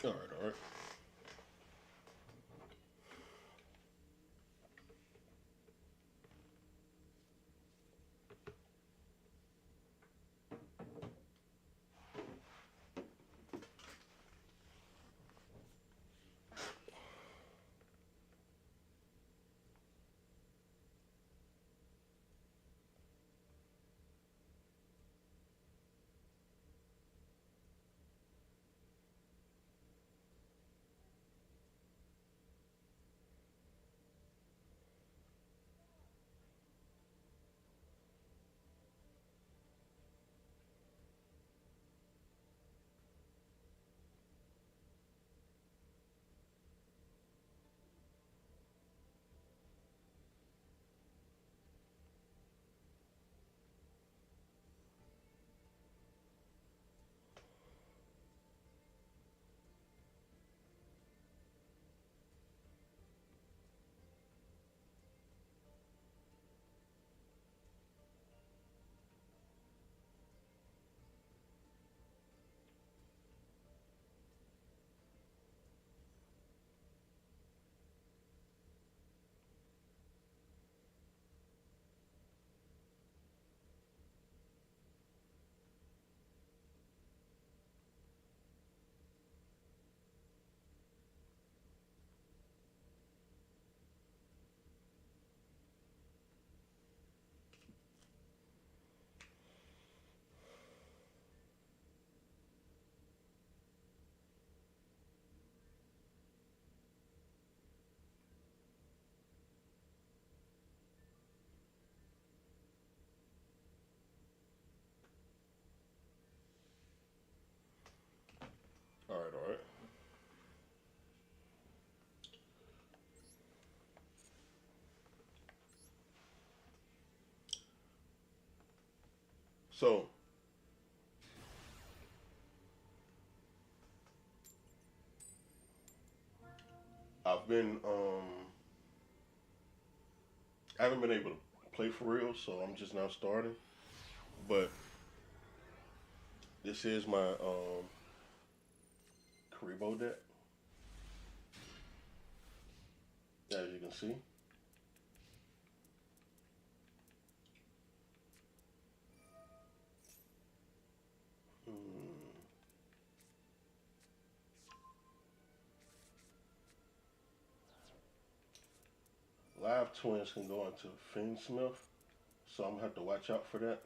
All right, all right. All right, all right. So I've been I haven't been able to play for real, so I'm just now starting. But this is my Kuriboh deck, as you can see. Hmm. Live twins can go into Fiendsmith, so I'm gonna have to watch out for that.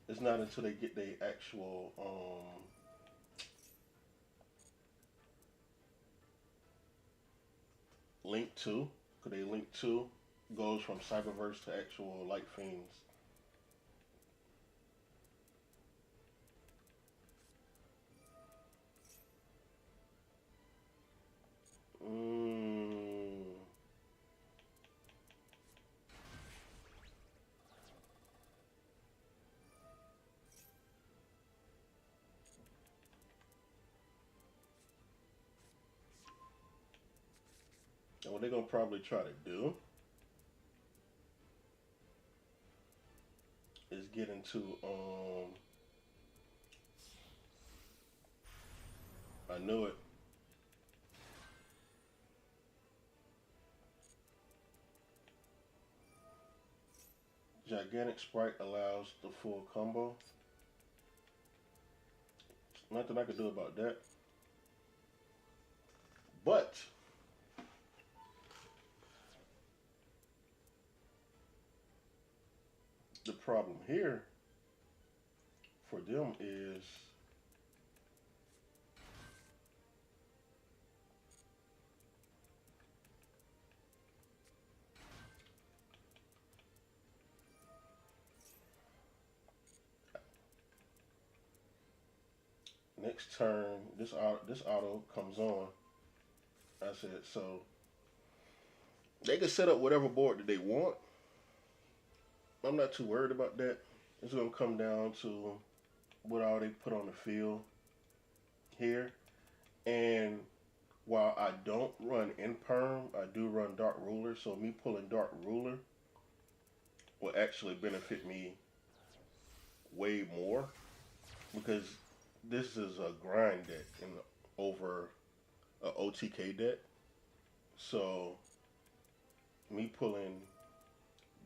It's not until they get their actual link to, because they link to goes from Cyberverse to actual Light Fiends. Mm. And what they're gonna probably try to do is get into I knew it. Gigantic Sprite allows the full combo. Nothing I can do about that. But the problem here for them is next turn this auto comes on. I said so they can set up whatever board that they want. I'm not too worried about that. It's gonna come down to what all they put on the field here. And while I don't run in perm, I do run Dark Ruler. So me pulling Dark Ruler will actually benefit me way more because this is a grind deck in over a OTK deck. So me pulling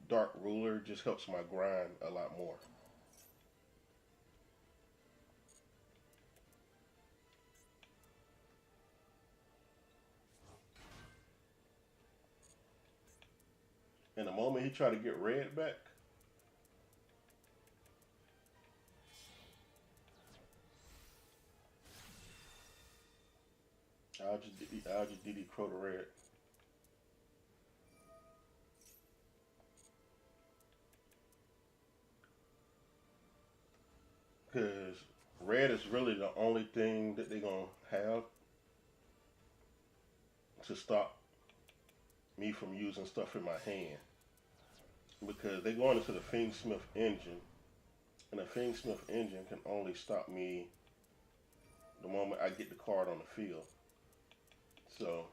Dark Ruler just helps my grind a lot more. And the moment he tried to get red back, I'll just DD Crow to red. Because red is really the only thing that they're going to have to stop me from using stuff in my hand. Because they're going into the Fiendsmith engine, and the Fiendsmith engine can only stop me the moment I get the card on the field. So,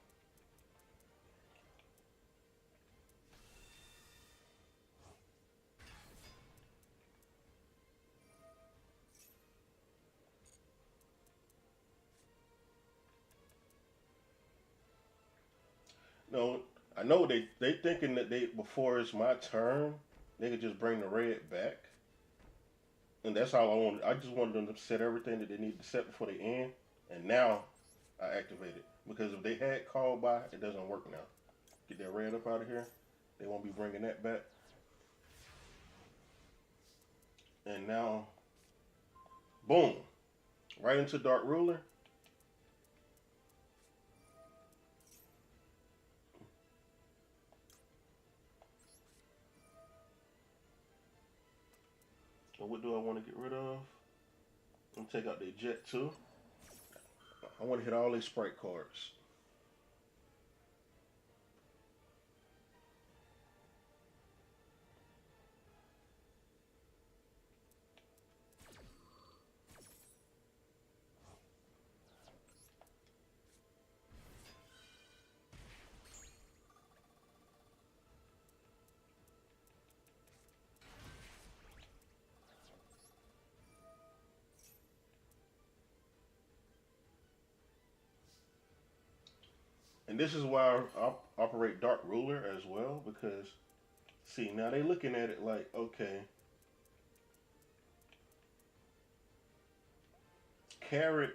no, I know they thinking that they before it's my turn, they could just bring the red back, and that's all I wanted. I just wanted them to set everything that they need to set before they end, and now I activate it because if they had called by, it doesn't work now. Get that red up out of here. They won't be bringing that back. And now, boom, right into Dark Ruler. So what do I want to get rid of? I'm gonna take out the jet too. I want to hit all these sprite cards. And this is why I operate Dark Ruler as well because, see, now they looking at it like, okay, Carrot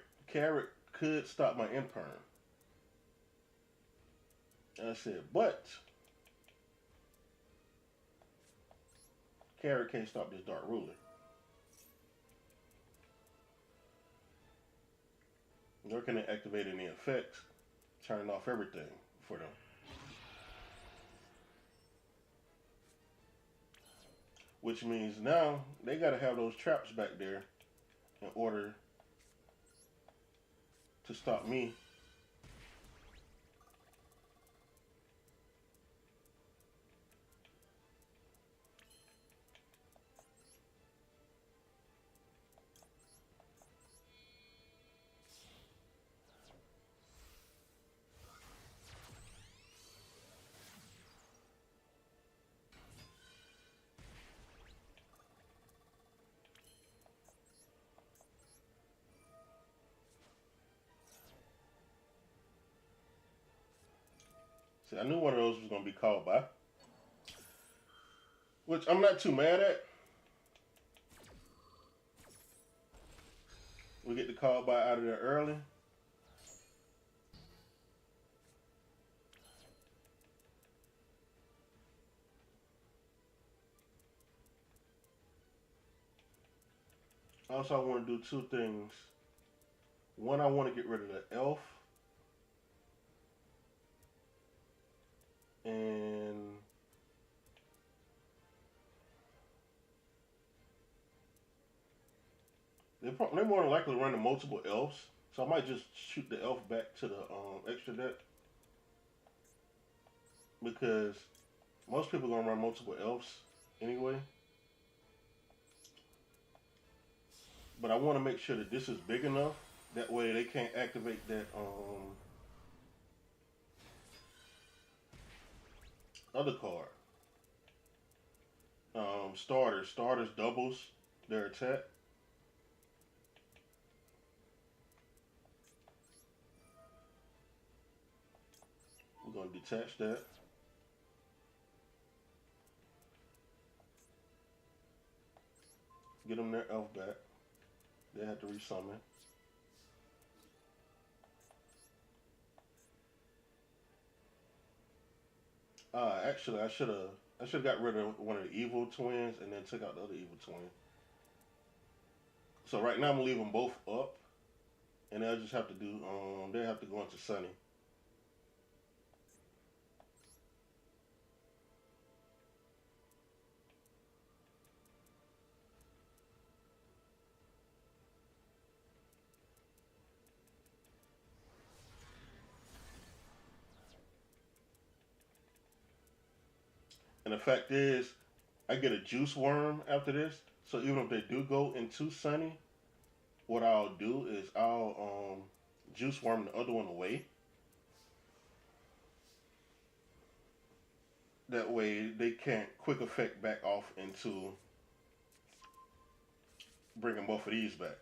could stop my imperm. And I said, but Carrot can't stop this Dark Ruler. Nor can they activate any effects, turning off everything for them. Which means now they got to have those traps back there in order to stop me. See, I knew one of those was going to be called by, which I'm not too mad at. We get the call by out of there early. Also, I want to do two things. One, I want to get rid of the elf. And they more than likely running multiple elves. So I might just shoot the elf back to the extra deck. Because most people are going to run multiple elves anyway. But I want to make sure that this is big enough. That way they can't activate that other card. starters. Starters doubles their attack. We're gonna detach that. Get them their elf back. They have to resummon. Actually, I should have got rid of one of the evil twins and then took out the other evil twin. So right now I'm gonna leave them both up, and they'll just have to do. They have to go into Sunny. And the fact is, I get a juice worm after this. So even if they do go into Sunny, what I'll do is I'll juice worm the other one away. That way they can't quick effect back off into bringing both of these back.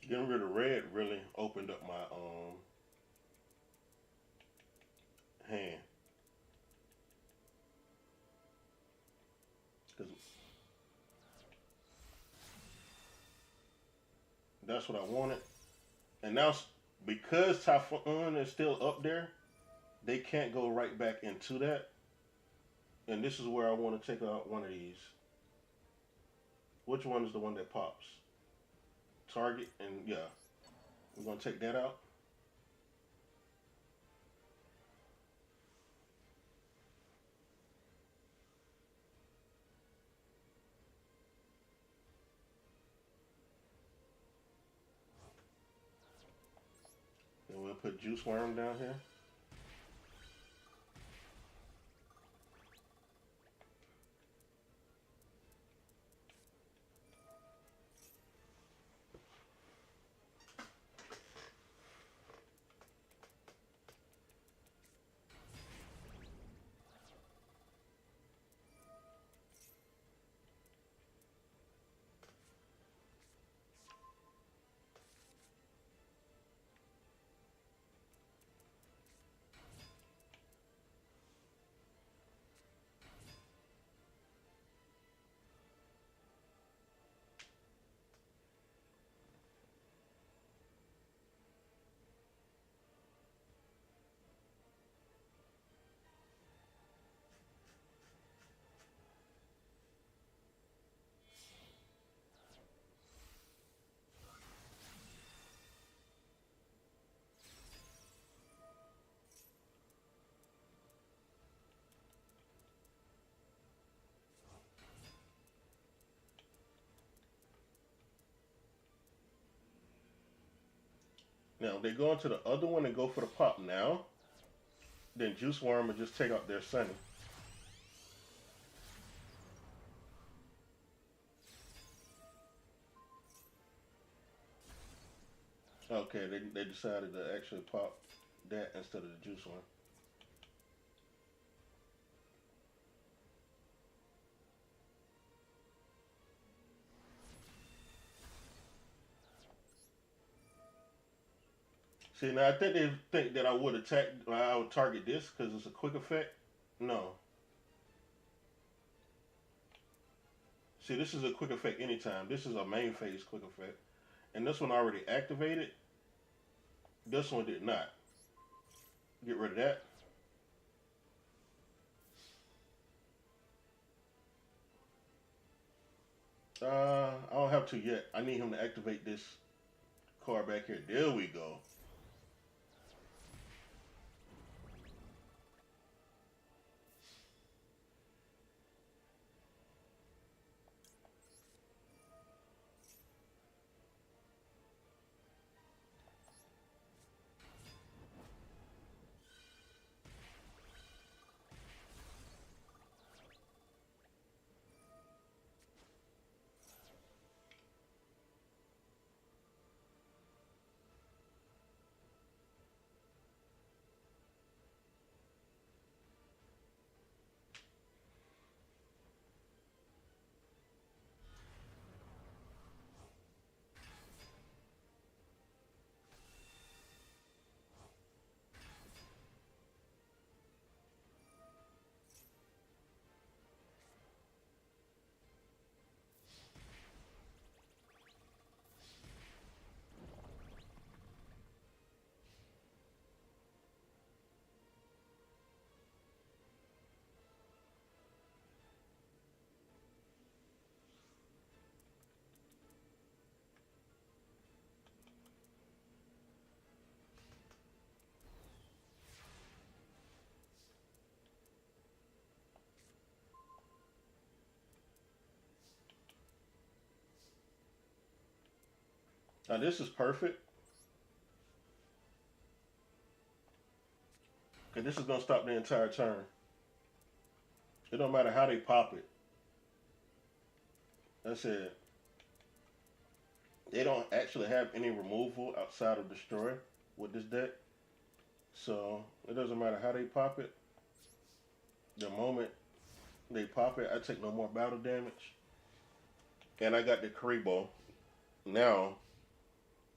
Getting rid of red really opened up my hand because that's what I wanted. And now because Typhoon is still up there, they can't go right back into that. And this is where I want to take out one of these. Which one is the one that pops? Target, and yeah, we're gonna take that out. And we'll put Juice Worm down here. Now, if they go into the other one and go for the pop now, then Juice Worm will just take out their Sunny. Okay, they decided to actually pop that instead of the Juice Worm. See, now I think they think that I would attack, I would target this because it's a quick effect. No. See, this is a quick effect anytime. This is a main phase quick effect. And this one already activated. This one did not. Get rid of that. I don't have to yet. I need him to activate this card back here. There we go. Now this is perfect. Cause this is gonna stop the entire turn. It don't matter how they pop it. That's it. They don't actually have any removal outside of destroy with this deck. So it doesn't matter how they pop it. The moment they pop it, I take no more battle damage. And I got the Kuriboh. Now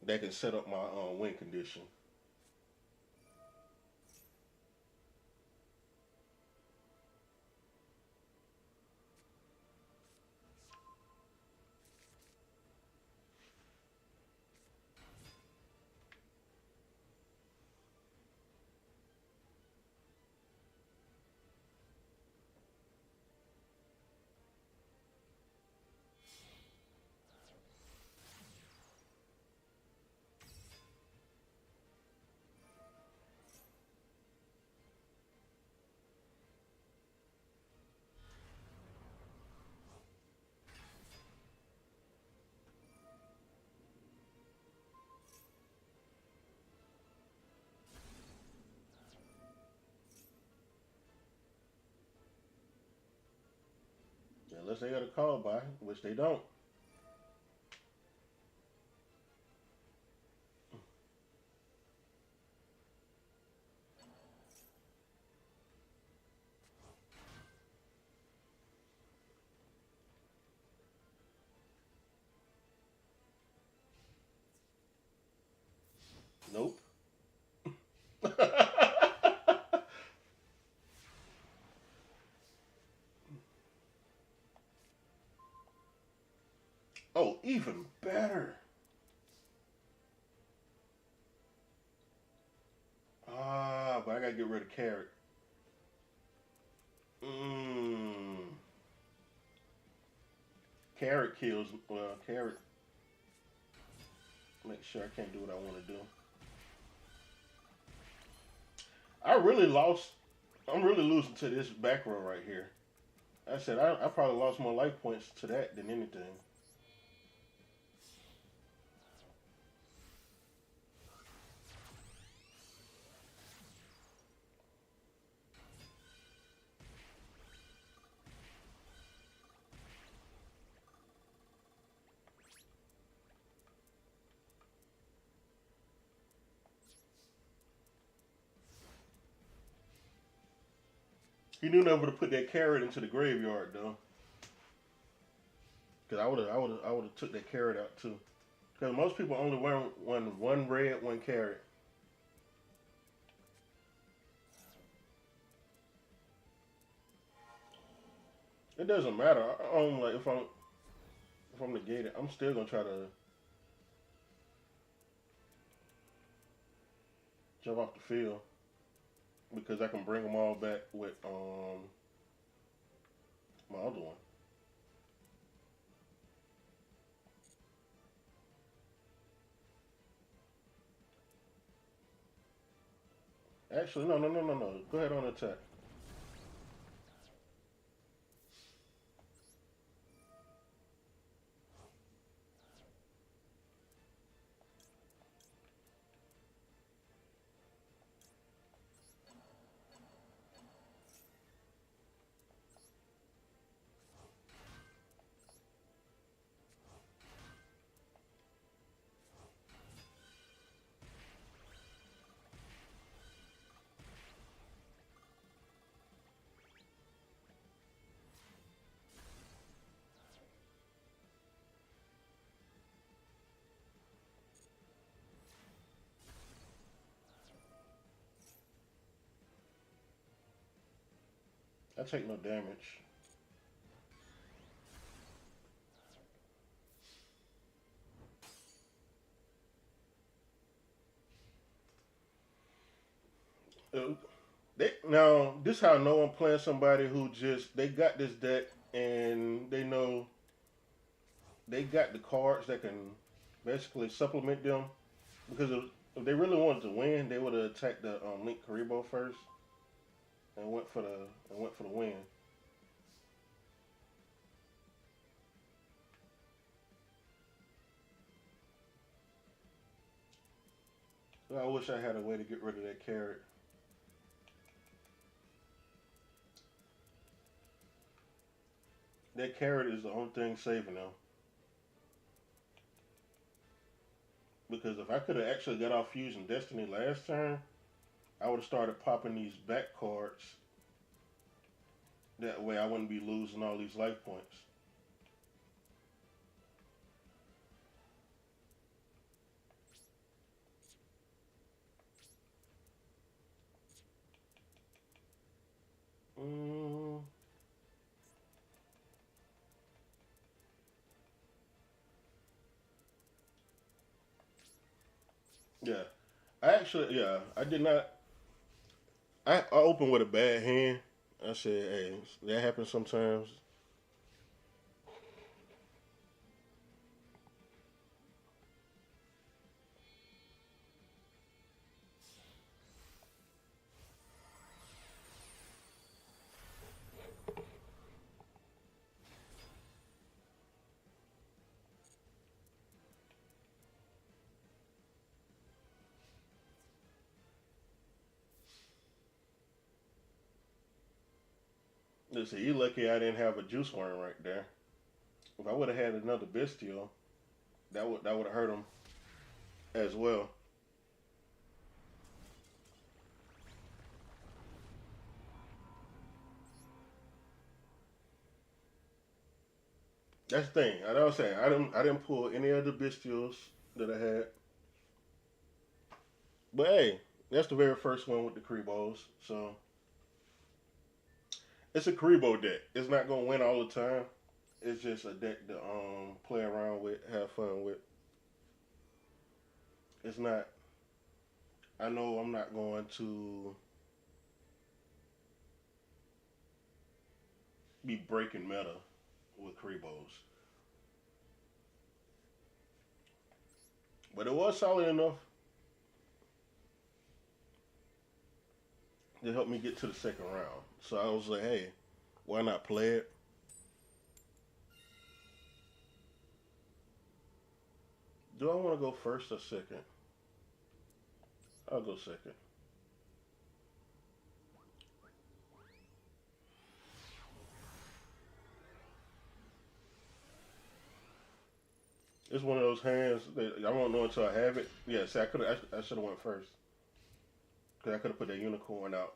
they can set up my win condition. Unless they got a call by, which they don't. Nope. Oh, even better. Ah, but I gotta get rid of carrot. Mmm. Carrot kills. Well, carrot. Make sure I can't do what I want to do. I really lost. I'm really losing to this back row right here. I said I probably lost more life points to that than anything. He knew never to put that carrot into the graveyard though, because I would have took that carrot out too. Because most people only wear one red, one carrot. It doesn't matter. I'm like if I'm negated, I'm still gonna try to. jump off the field because I can bring them all back with my other one. Actually, no, no, no, no, no. Go ahead on attack. I take no damage. Uh, now this how I know I'm playing somebody who just they got this deck and they know they got the cards that can basically supplement them because if they really wanted to win, they would have attacked the Link Kuriboh first and went for the win. So I wish I had a way to get rid of that carrot. That carrot is the only thing saving them. Because if I could have actually got off Fusion Destiny last turn, I would have started popping these back cards. That way I wouldn't be losing all these life points. Mm, yeah. I did not. I opened with a bad hand. I said, hey, that happens sometimes. Listen, you lucky I didn't have a juice worm right there. If I would have had another bestial, that would have hurt him as well. That's the thing. I was saying I didn't pull any other bestials that I had. But hey, that's the very first one with the Kuribohs. So it's a Kuriboh deck. It's not gonna win all the time. It's just a deck to play around with, have fun with. It's not. I know I'm not going to be breaking meta with Kuribohs, but it was solid enough to help me get to the second round. So I was like, hey, why not play it? Do I want to go first or second? I'll go second. It's one of those hands that I won't know until I have it. Yeah, see, I should have went first because I could have put that unicorn out.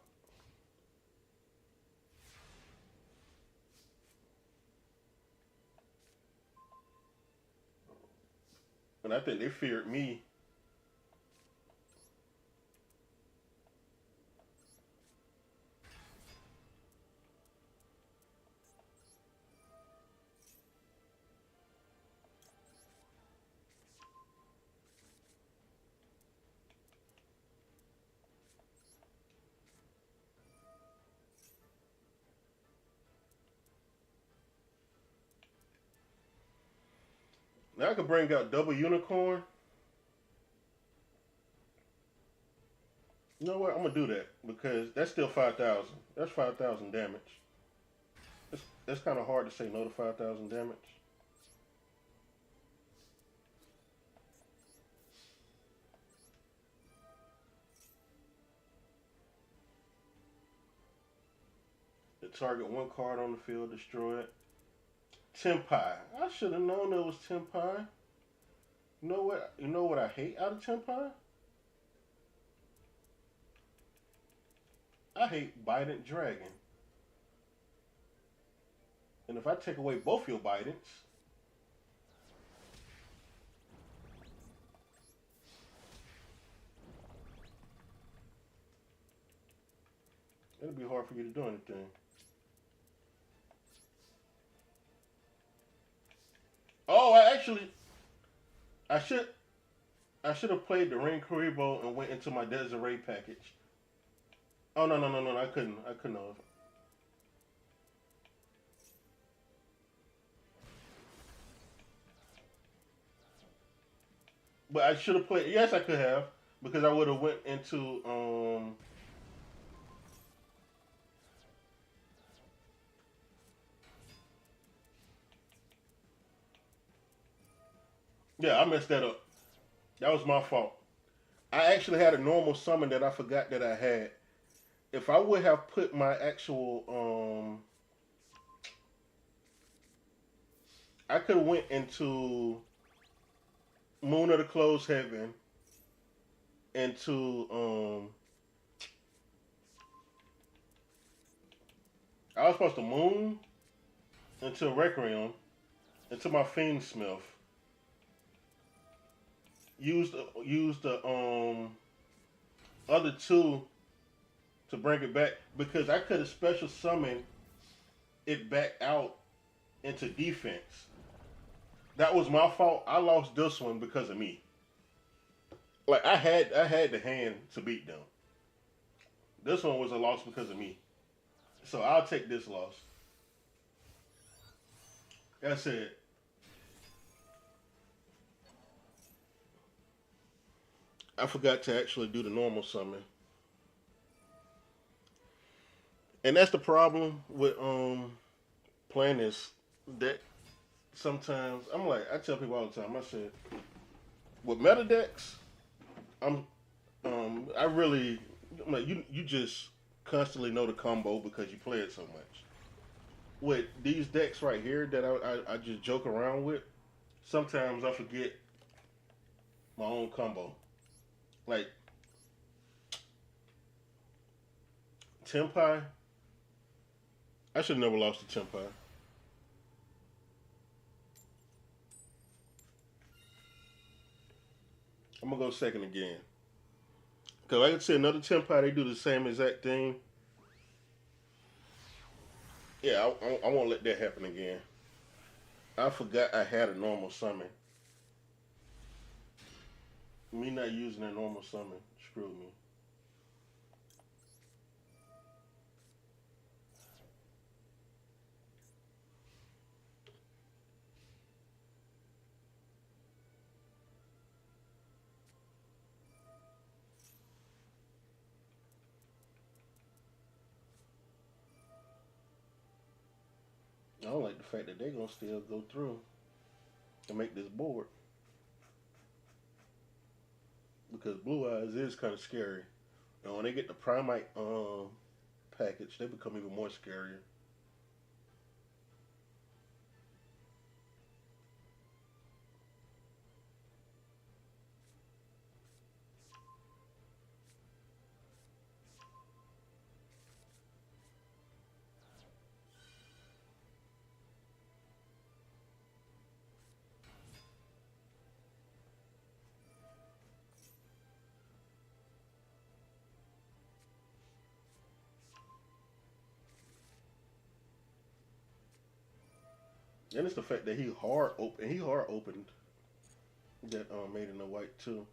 And I think they feared me. Now I could bring out double unicorn. You know what? I'm gonna do that because that's still 5,000. That's 5,000 damage. It's kind of hard to say no to 5,000 damage. The target one card on the field, destroy it. Tempai. I should have known it was Tempai. You know what? You know what I hate out of Tempai? I hate Bident Dragon. And if I take away both your Bidents, it'll be hard for you to do anything. Oh, I should, I should have played the Ring Kuriboh and went into my Desiree package. Oh no no no no! I couldn't have. But I should have played. Yes, I could have because I would have went into. Yeah, I messed that up. That was my fault. I actually had a normal summon that I forgot that I had. If I would have put my actual I could have went into Moon of the Closed Heaven into I was supposed to Moon into Requiem into my Fiend Smith. Use the other two to bring it back because I could have special summoned it back out into defense. That was my fault. I lost this one because of me. Like I had the hand to beat them. This one was a loss because of me. So I'll take this loss. That's it. I forgot to actually do the normal summon. And that's the problem with playing this deck. Sometimes I'm like I tell people all the time. I said with meta decks, I'm I really I'm like you just constantly know the combo because you play it so much. With these decks right here that I just joke around with, sometimes I forget my own combo. Like Tempai, I should have never lost to Tempai. I'm gonna go second again. Cause like I can see another Tempai, they do the same exact thing. Yeah, I won't let that happen again. I forgot I had a normal summon. Me not using a normal summon screwed me. I don't like the fact that they gonna still go through and make this board because Blue Eyes is kind of scary. And when they get the Primite package, they become even more scarier. And it's the fact that he hard opened that made in the white too.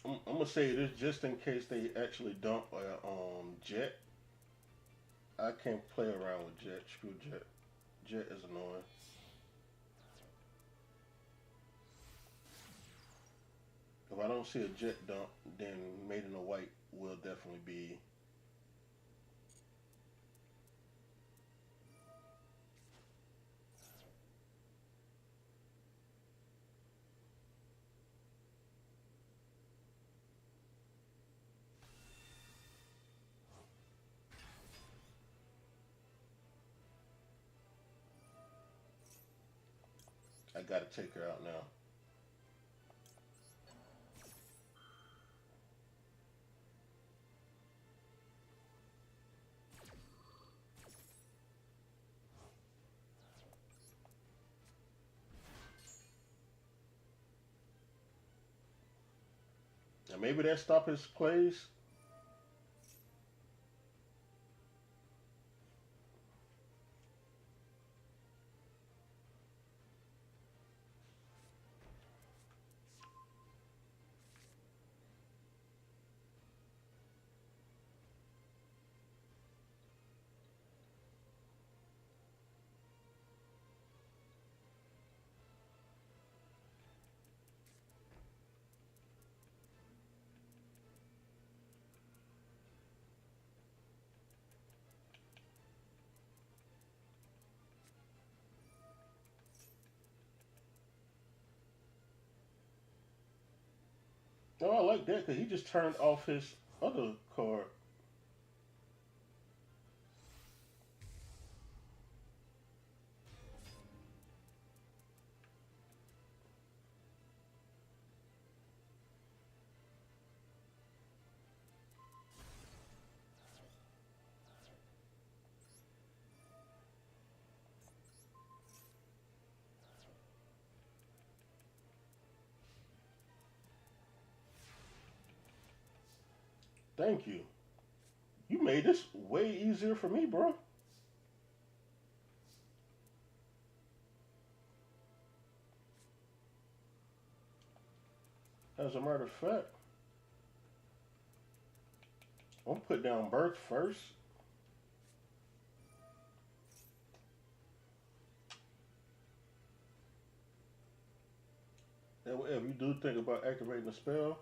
I'm gonna say this just in case they actually dump a jet. I can't play around with jet. Screw jet. Jet is annoying. If I don't see a jet dump, then made in a white will definitely be. I gotta take her out now. And maybe that stop his plays. No, I like that because he just turned off his other card. Thank you. You made this way easier for me, bro. As a matter of fact, I'm gonna put down birth first. That way, if you do think about activating the spell,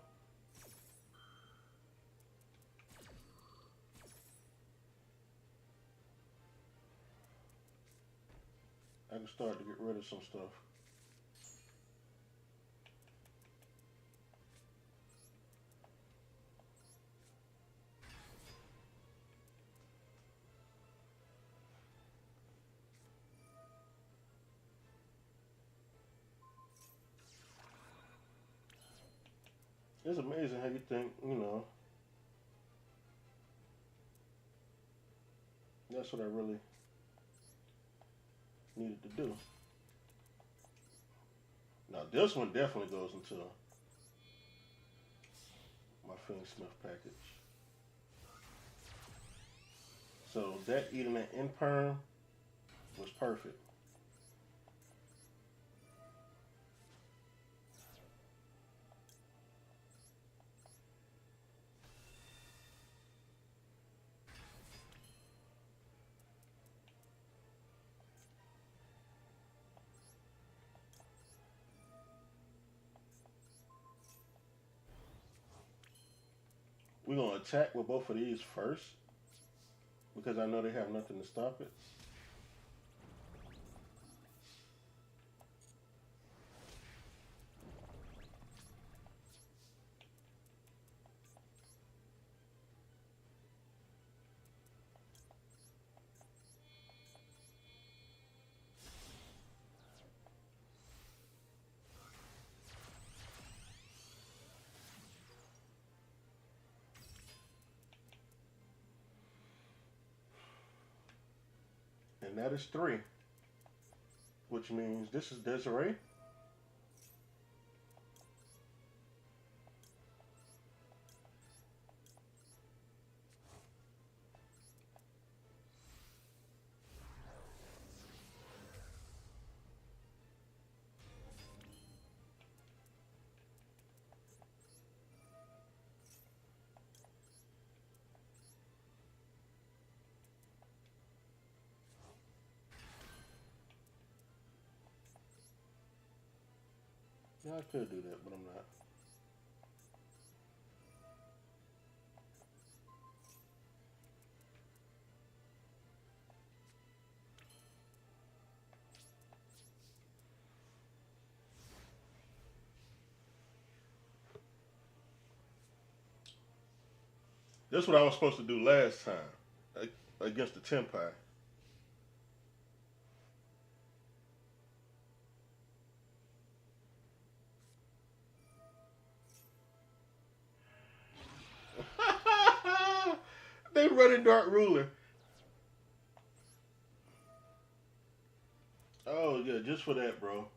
I can start to get rid of some stuff. It's amazing how you think, that's what I really needed to do. Now, this one definitely goes into my Fiend-Smith package. So that eating an imperm was perfect. We're gonna attack with both of these first because I know they have nothing to stop it. And that is three, which means this is Desiree. Yeah, I could do that, but I'm not. That's what I was supposed to do last time against the Tempai. They running Dark Ruler. Oh yeah, just for that, bro.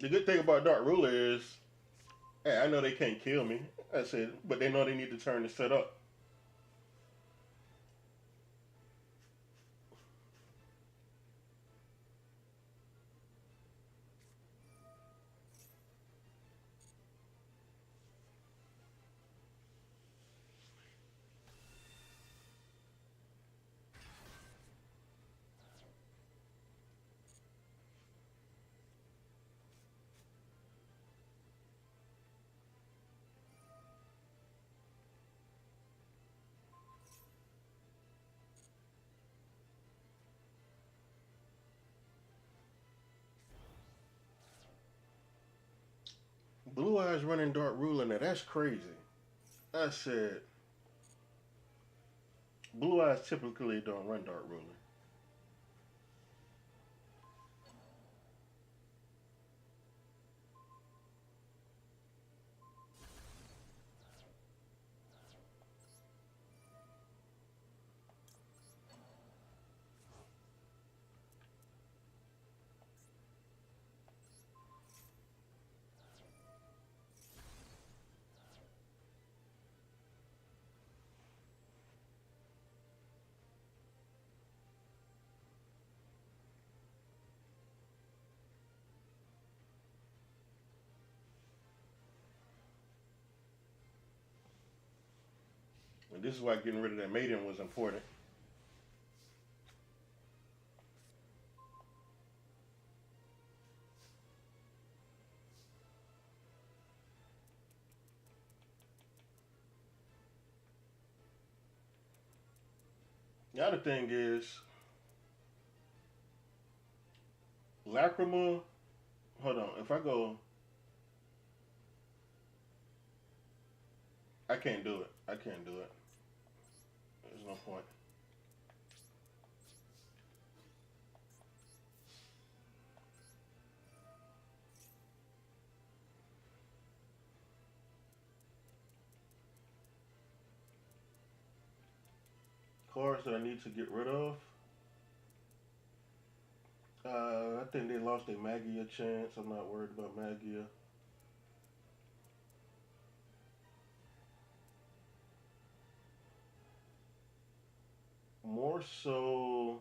The good thing about Dark Ruler is, hey, I know they can't kill me. I said, but they know they need to turn the set up. Blue Eyes running Dark Ruler now. That's crazy. I said, Blue Eyes typically don't run Dark Ruler. And this is why getting rid of that maiden was important. The other thing is, Lacrima. Hold on. If I go, I can't do it. I can't do it. There's no point. Cards that I need to get rid of. I think they lost their Magia chance. I'm not worried about Magia. More so,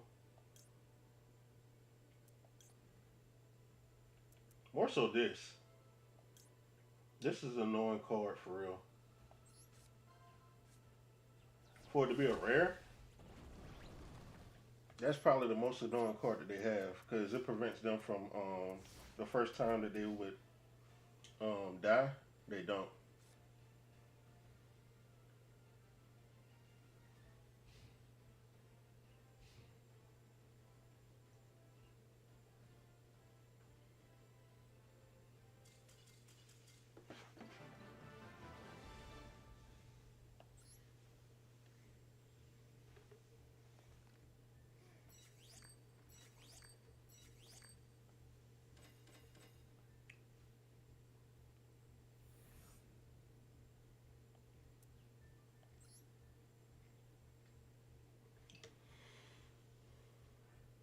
more so this. This is an annoying card for real. For it to be a rare, that's probably the most annoying card that they have because it prevents them from the first time that they would die, they don't.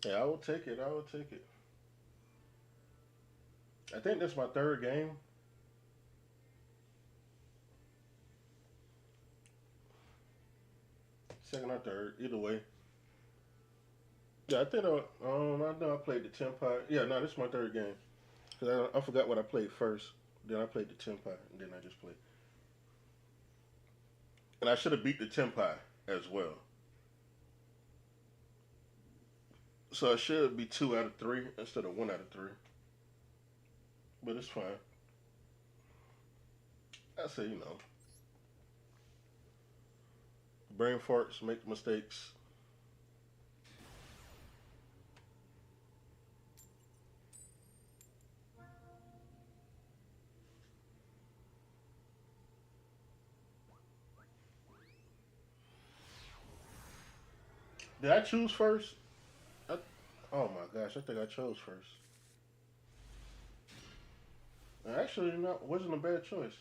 Yeah, I will take it. I will take it. I think that's my third game. Second or third, either way. Yeah, I know I played the Tempire. Yeah, no, this is my third game. Cause I forgot what I played first. Then I played the Tempire, and then I just played. And I should have beat the Tempire as well. So it should be 2 out of 3 instead of 1 out of 3. But it's fine. I say, brain farts, make mistakes. Did I choose first? I, oh my gosh, I think I chose first. Actually, not wasn't a bad choice.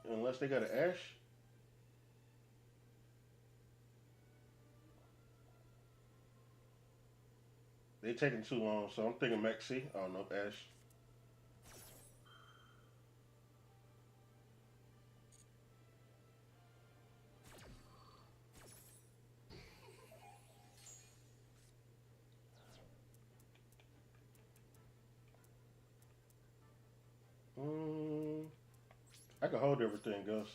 Unless they got an Ash, they taking too long. So I'm thinking Maxi. I don't know Ash. Mm, I can hold everything else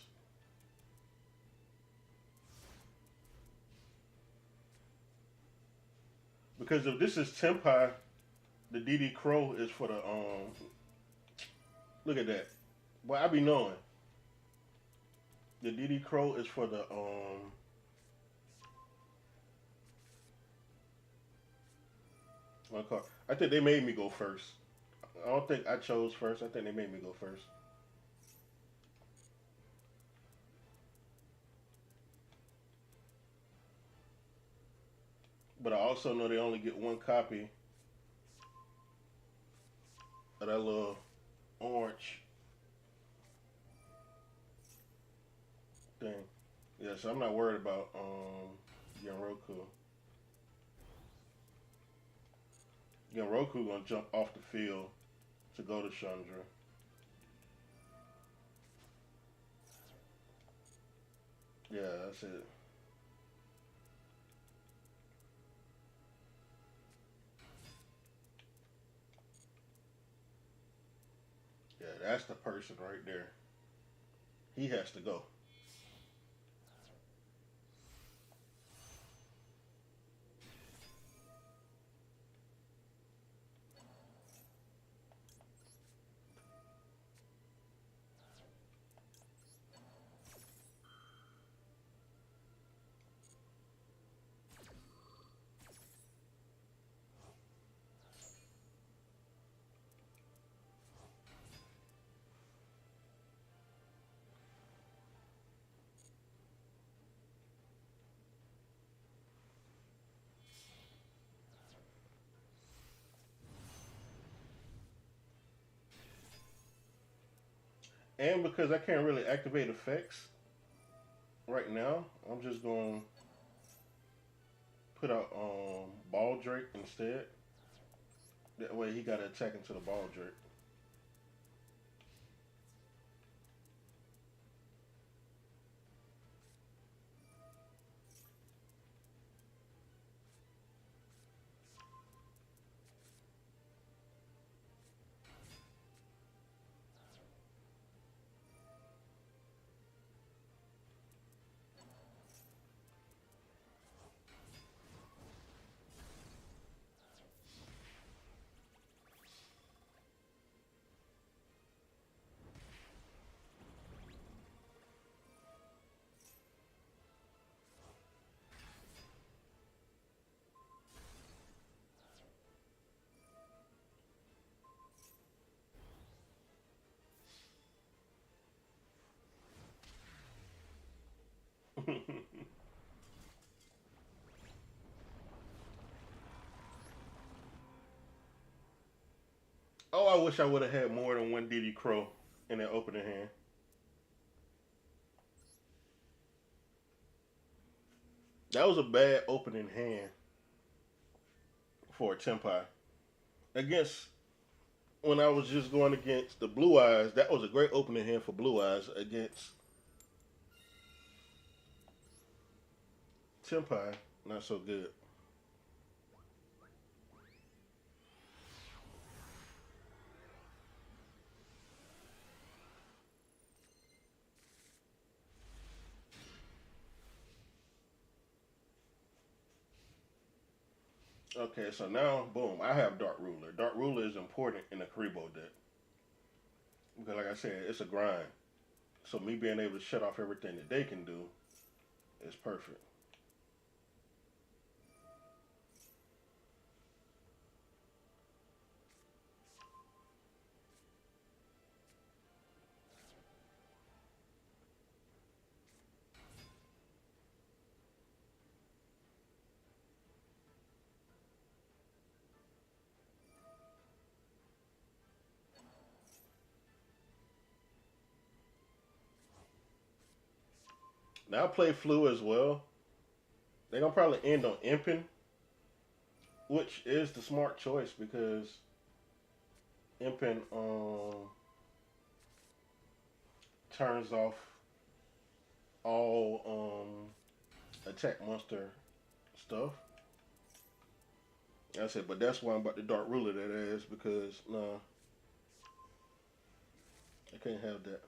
because if this is Tempai, the DD Crow is for the Look at that. Well, I be knowing the DD Crow is for the my car. I think they made me go first. I don't think I chose first. I think they made me go first. But I also know they only get one copy of that little orange thing. Yeah, so I'm not worried about Genroku. Genroku gonna jump off the field to go to Chandra. Yeah, that's it. Yeah, that's the person right there. He has to go. And because I can't really activate effects right now, I'm just gonna put out Ball Drake instead. That way he got to attack into the Ball Drake. Oh, I wish I would have had more than one Diddy Crow in that opening hand. That was a bad opening hand for a Tempai. Against when I was just going against the Blue Eyes, that was a great opening hand for Blue Eyes against Tempai, not so good. Okay, so now, boom, I have Dark Ruler. Dark Ruler is important in the Kuriboh deck. Because, like I said, it's a grind. So, me being able to shut off everything that they can do is perfect. Now, I play Flu as well. They're going to probably end on Imping, which is the smart choice because Imping turns off all attack monster stuff. I said, but that's why I'm about the Dark Ruler that is because nah, I can't have that.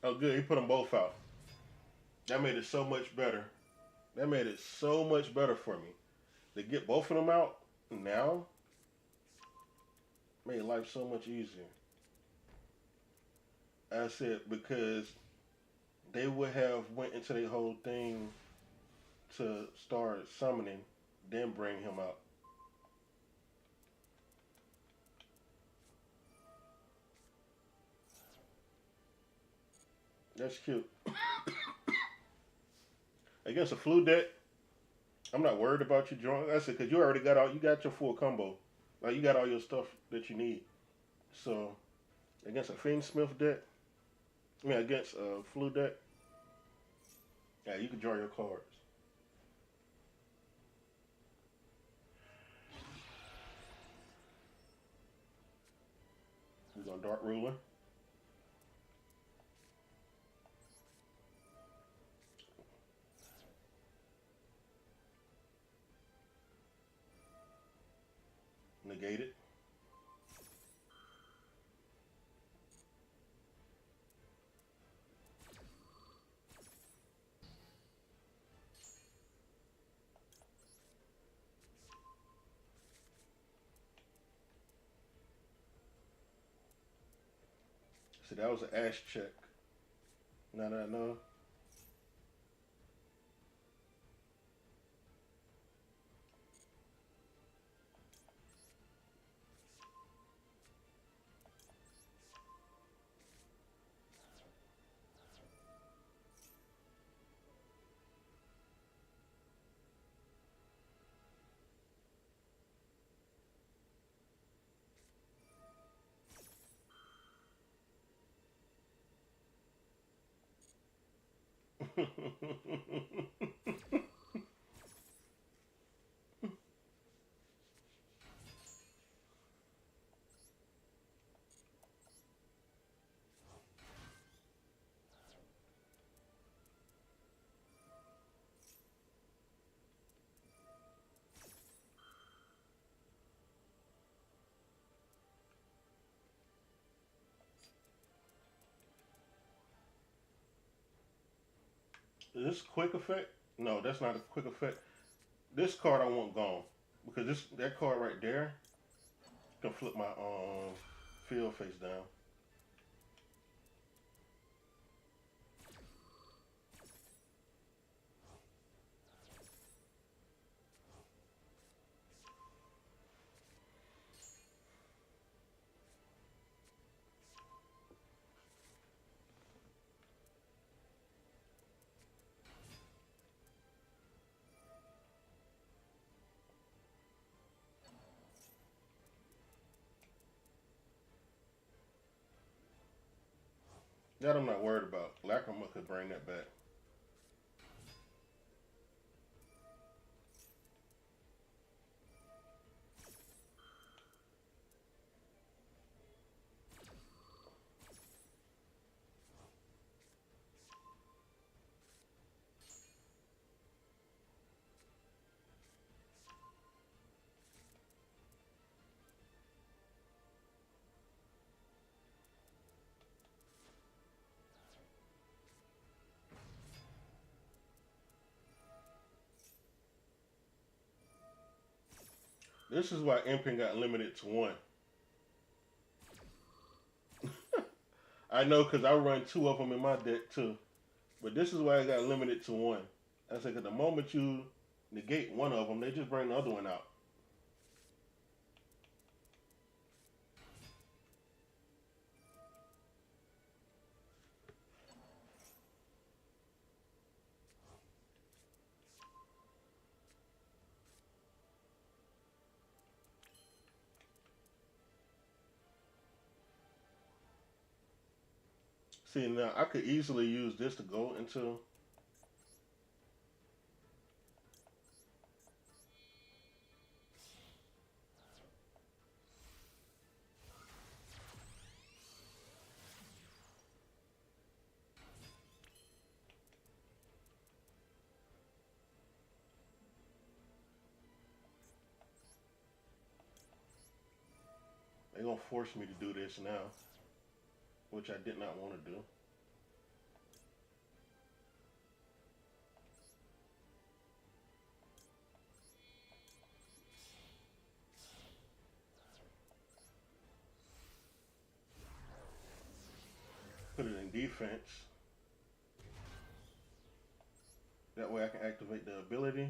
Oh, good, he put them both out. That made it so much better. That made it so much better for me. To get both of them out now made life so much easier. I said because they would have went into the whole thing to start summoning, then bring him out. That's cute. Against a flu deck, I'm not worried about you drawing. I said because you already got all, you got your full combo, like you got all your stuff that you need. So against a Fiend Smith deck, I mean against a flu deck, yeah, you can draw your cards. We're gonna Dark Ruler, negate it. See, that was an ash check. Now that I know. Is this quick effect? No, that's not a quick effect. This card I want gone because this that card right there can flip my field face down. That I'm not worried about. Lacrimar could bring that back. This is why Imping got limited to one. I know because I run two of them in my deck too. But this is why I got limited to one. I said, because the moment you negate one of them, they just bring the other one out. See, now I could easily use this to go into. They're going to force me to do this now, which I did not want to do. Put it in defense. That way I can activate the ability.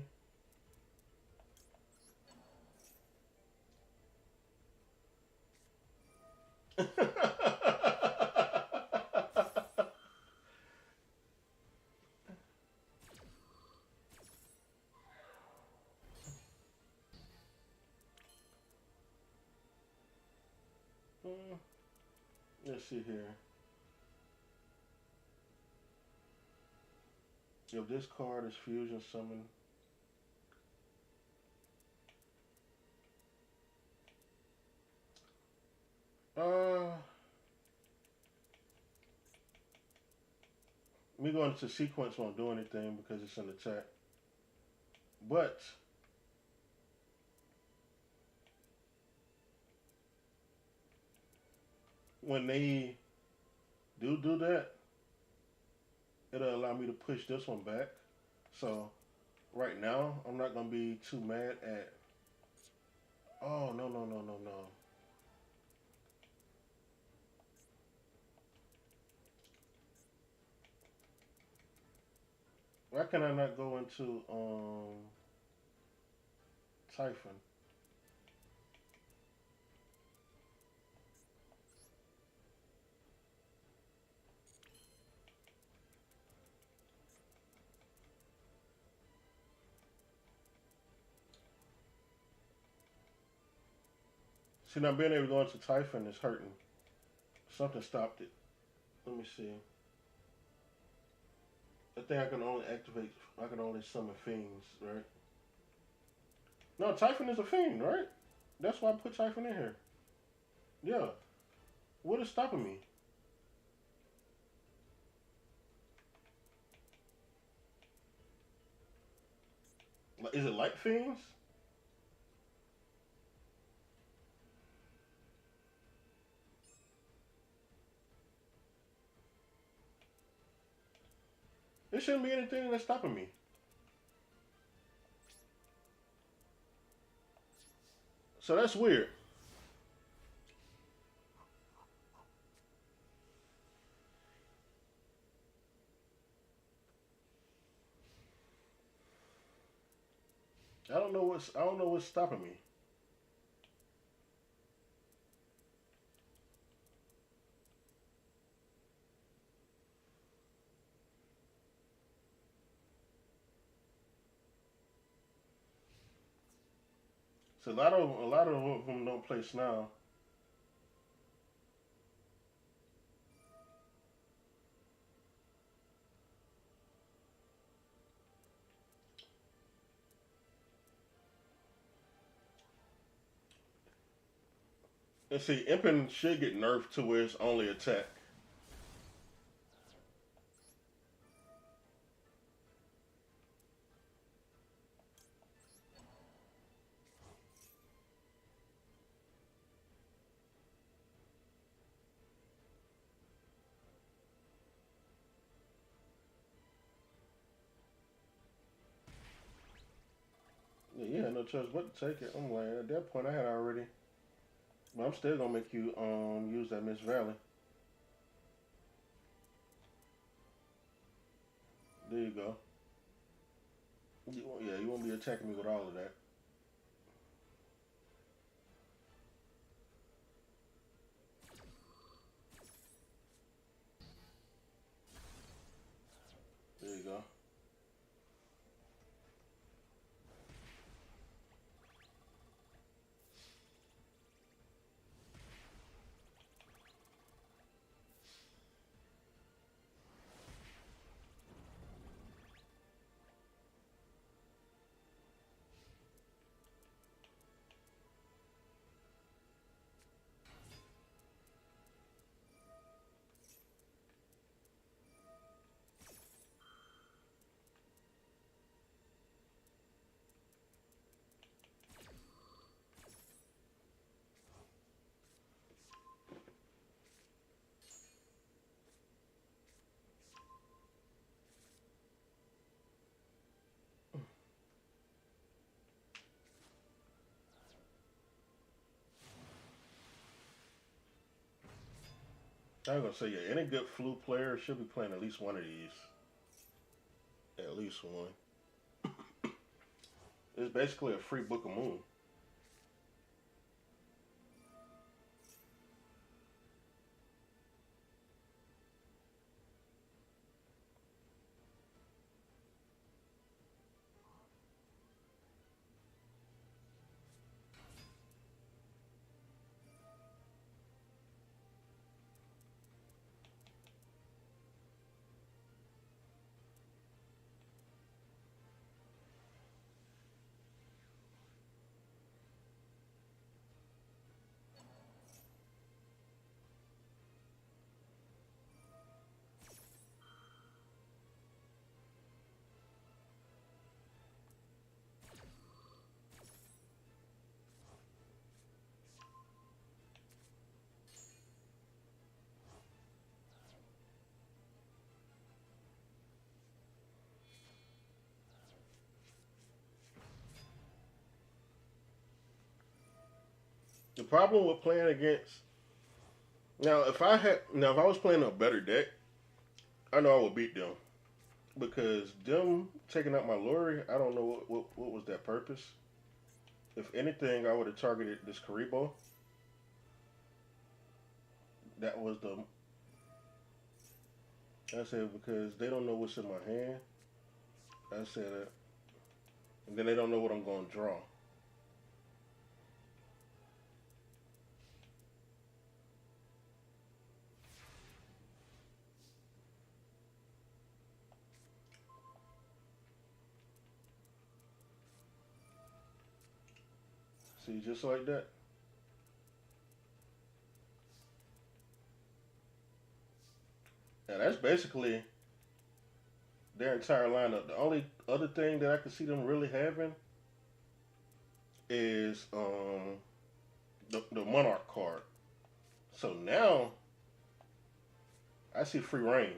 Let's see here. If this card is fusion summon, me going into sequence won't do anything because it's an attack. But when they do that, it'll allow me to push this one back. So right now, I'm not gonna be too mad at. Oh no no no no no! Why can I not go into Typhon? See, not being able to go into Typhon is hurting. Something stopped it. Let me see. I think I can only activate. I can only summon fiends, right? No, Typhon is a fiend, right? That's why I put Typhon in here. Yeah. What is stopping me? Is it light fiends? There shouldn't be anything that's stopping me. So that's weird. I don't know what's stopping me. So a lot of them don't place now. And see, Imping should get nerfed to where it's only attack. Yeah, you had no choice but to take it. I'm like, at that point, I had already. But I'm still gonna make you use that Miss Valley. There you go. Yeah, you won't be attacking me with all of that. There you go. I was gonna say, yeah, any good flute player should be playing at least one of these. At least one. It's basically a free Book of Moon. The problem with playing against if I was playing a better deck, I know I would beat them because them taking out my Lori, I don't know what was that purpose. If anything, I would have targeted this Kuriboh. That was the I said because they don't know what's in my hand. I said that, and then they don't know what I'm going to draw. See, just like that. And that's basically their entire lineup. The only other thing that I could see them really having is the Monarch card. So now I see free reign.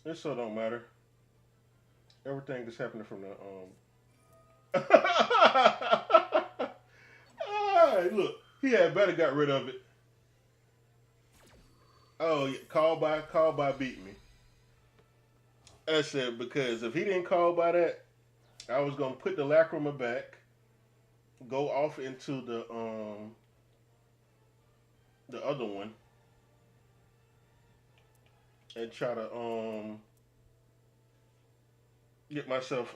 It so don't matter. Everything is happening from the ah, look, he had better got rid of it. Oh, yeah, call by beat me. I said because if he didn't call by that, I was gonna put the Lacrima back. go off into the other one and try to get myself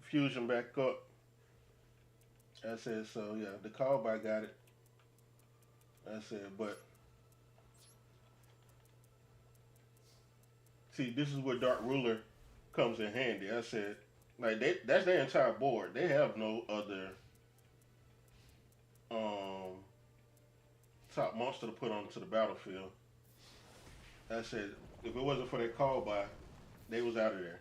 fusion back up. I said, so yeah, the callback got it. I said, but see, this is where Dark Ruler comes in handy. I said, like that's their entire board. They have no other um top monster to put onto the battlefield. I said, if it wasn't for that call by, they was out of there.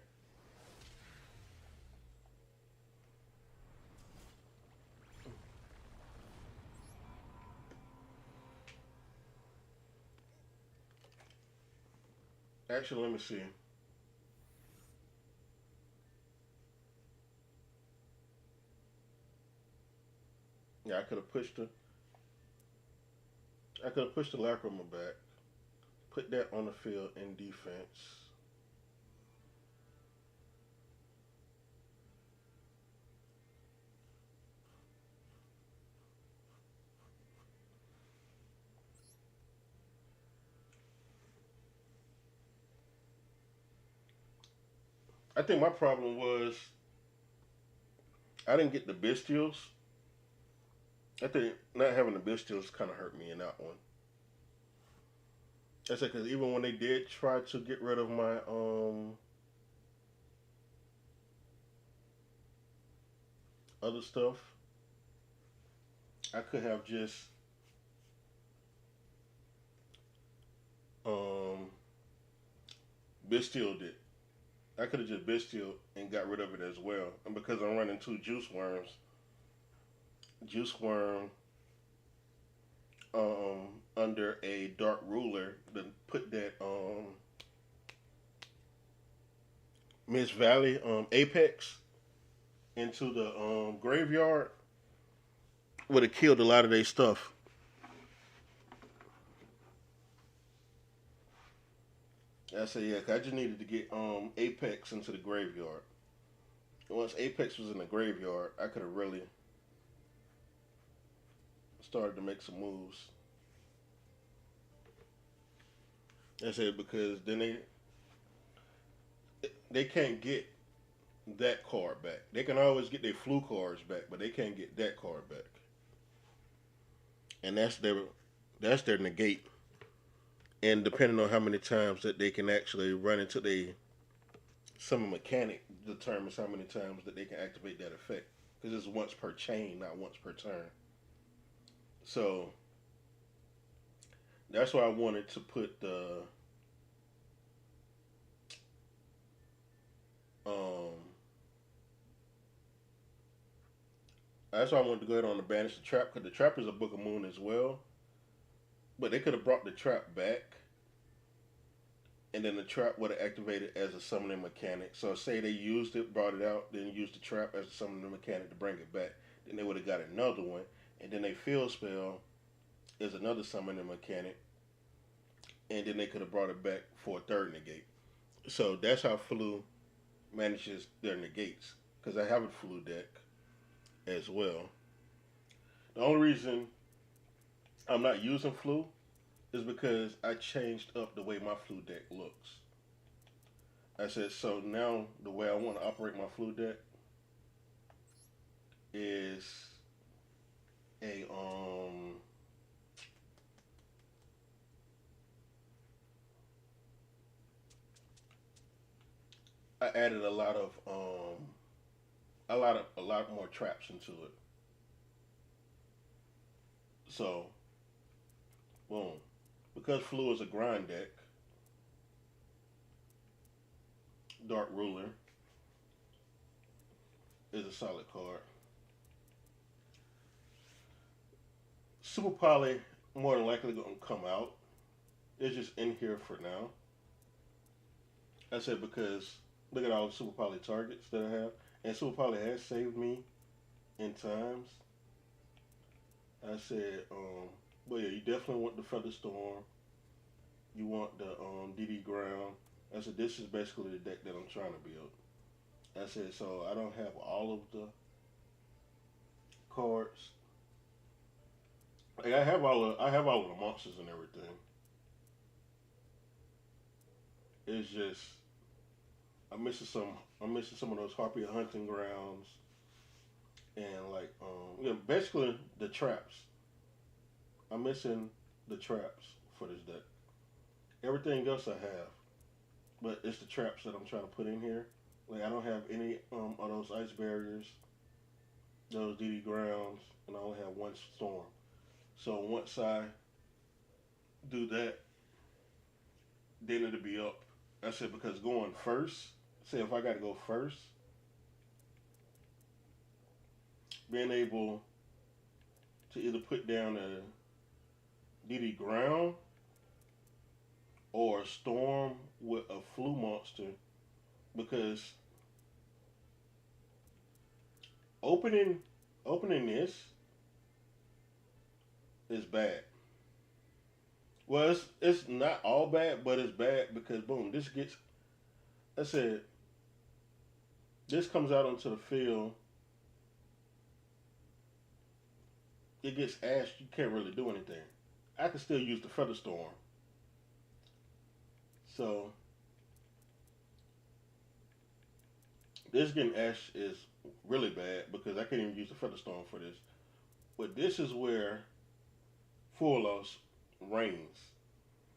Actually, let me see. Yeah, I could have pushed the Lacrima back, put that on the field in defense. I think my problem was I didn't get the Bestials. I think not having the Bestials kind of hurt me in that one. I said because even when they did try to get rid of my other stuff, I could have just um Bestialed it. I could have just Bestialed and got rid of it as well. And because I'm running two Juice Worms, Juice Worm under a Dark Ruler, then put that Miss Valley Apex into the graveyard would have killed a lot of their stuff. I said, yeah, 'cause I just needed to get Apex into the graveyard. And once Apex was in the graveyard, I could have really started to make some moves. I said because then they can't get that card back. They can always get their flu cards back, but they can't get that card back. And that's their negate. And depending on how many times that they can actually run into the summon mechanic determines how many times that they can activate that effect. Because it's once per chain, not once per turn. So that's why I wanted to put the um that's why I wanted to go ahead on the banish the trap because the trap is a Book of Moon as well. But they could have brought the trap back, and then the trap would have activated as a summoning mechanic. So say they used it, brought it out, then used the trap as a summoning mechanic to bring it back. Then they would have got another one, and then they field spell is another summoning mechanic, and then they could have brought it back for a third negate. So that's how Flu manages their negates. Because I have a Flu deck as well. The only reason I'm not using Flu is because I changed up the way my Flu deck looks. I said, so now the way I want to operate my Flu deck is a I added a lot more traps into it. So boom. Because Flu is a grind deck, Dark Ruler is a solid card. Super Poly more than likely gonna come out. It's just in here for now. I said because look at all the Super Poly targets that I have. And Super Poly has saved me in times. I said, but yeah, you definitely want the Feather Storm. You want the DD Ground. I said, this is basically the deck that I'm trying to build. I said, so I don't have all of the cards. Like I have all of the monsters and everything. It's just I'm missing some I'm missing some of those Harpy hunting grounds and like basically the traps. I'm missing the traps for this deck. Everything else I have, but it's the traps that I'm trying to put in here. Like I don't have any of those ice barriers, those DD grounds, and I only have one storm. So once I do that, then it'll be up. I said because going first, say if I got to go first, being able to either put down a DD ground or a storm with a flu monster because opening opening this is bad. Well, it's not all bad, but it's bad because boom, this gets. I said this comes out onto the field. It gets ashed. You can't really do anything. I can still use the feather storm. So this getting ash is really bad because I can't even use the feather storm for this. But this is where full loss reigns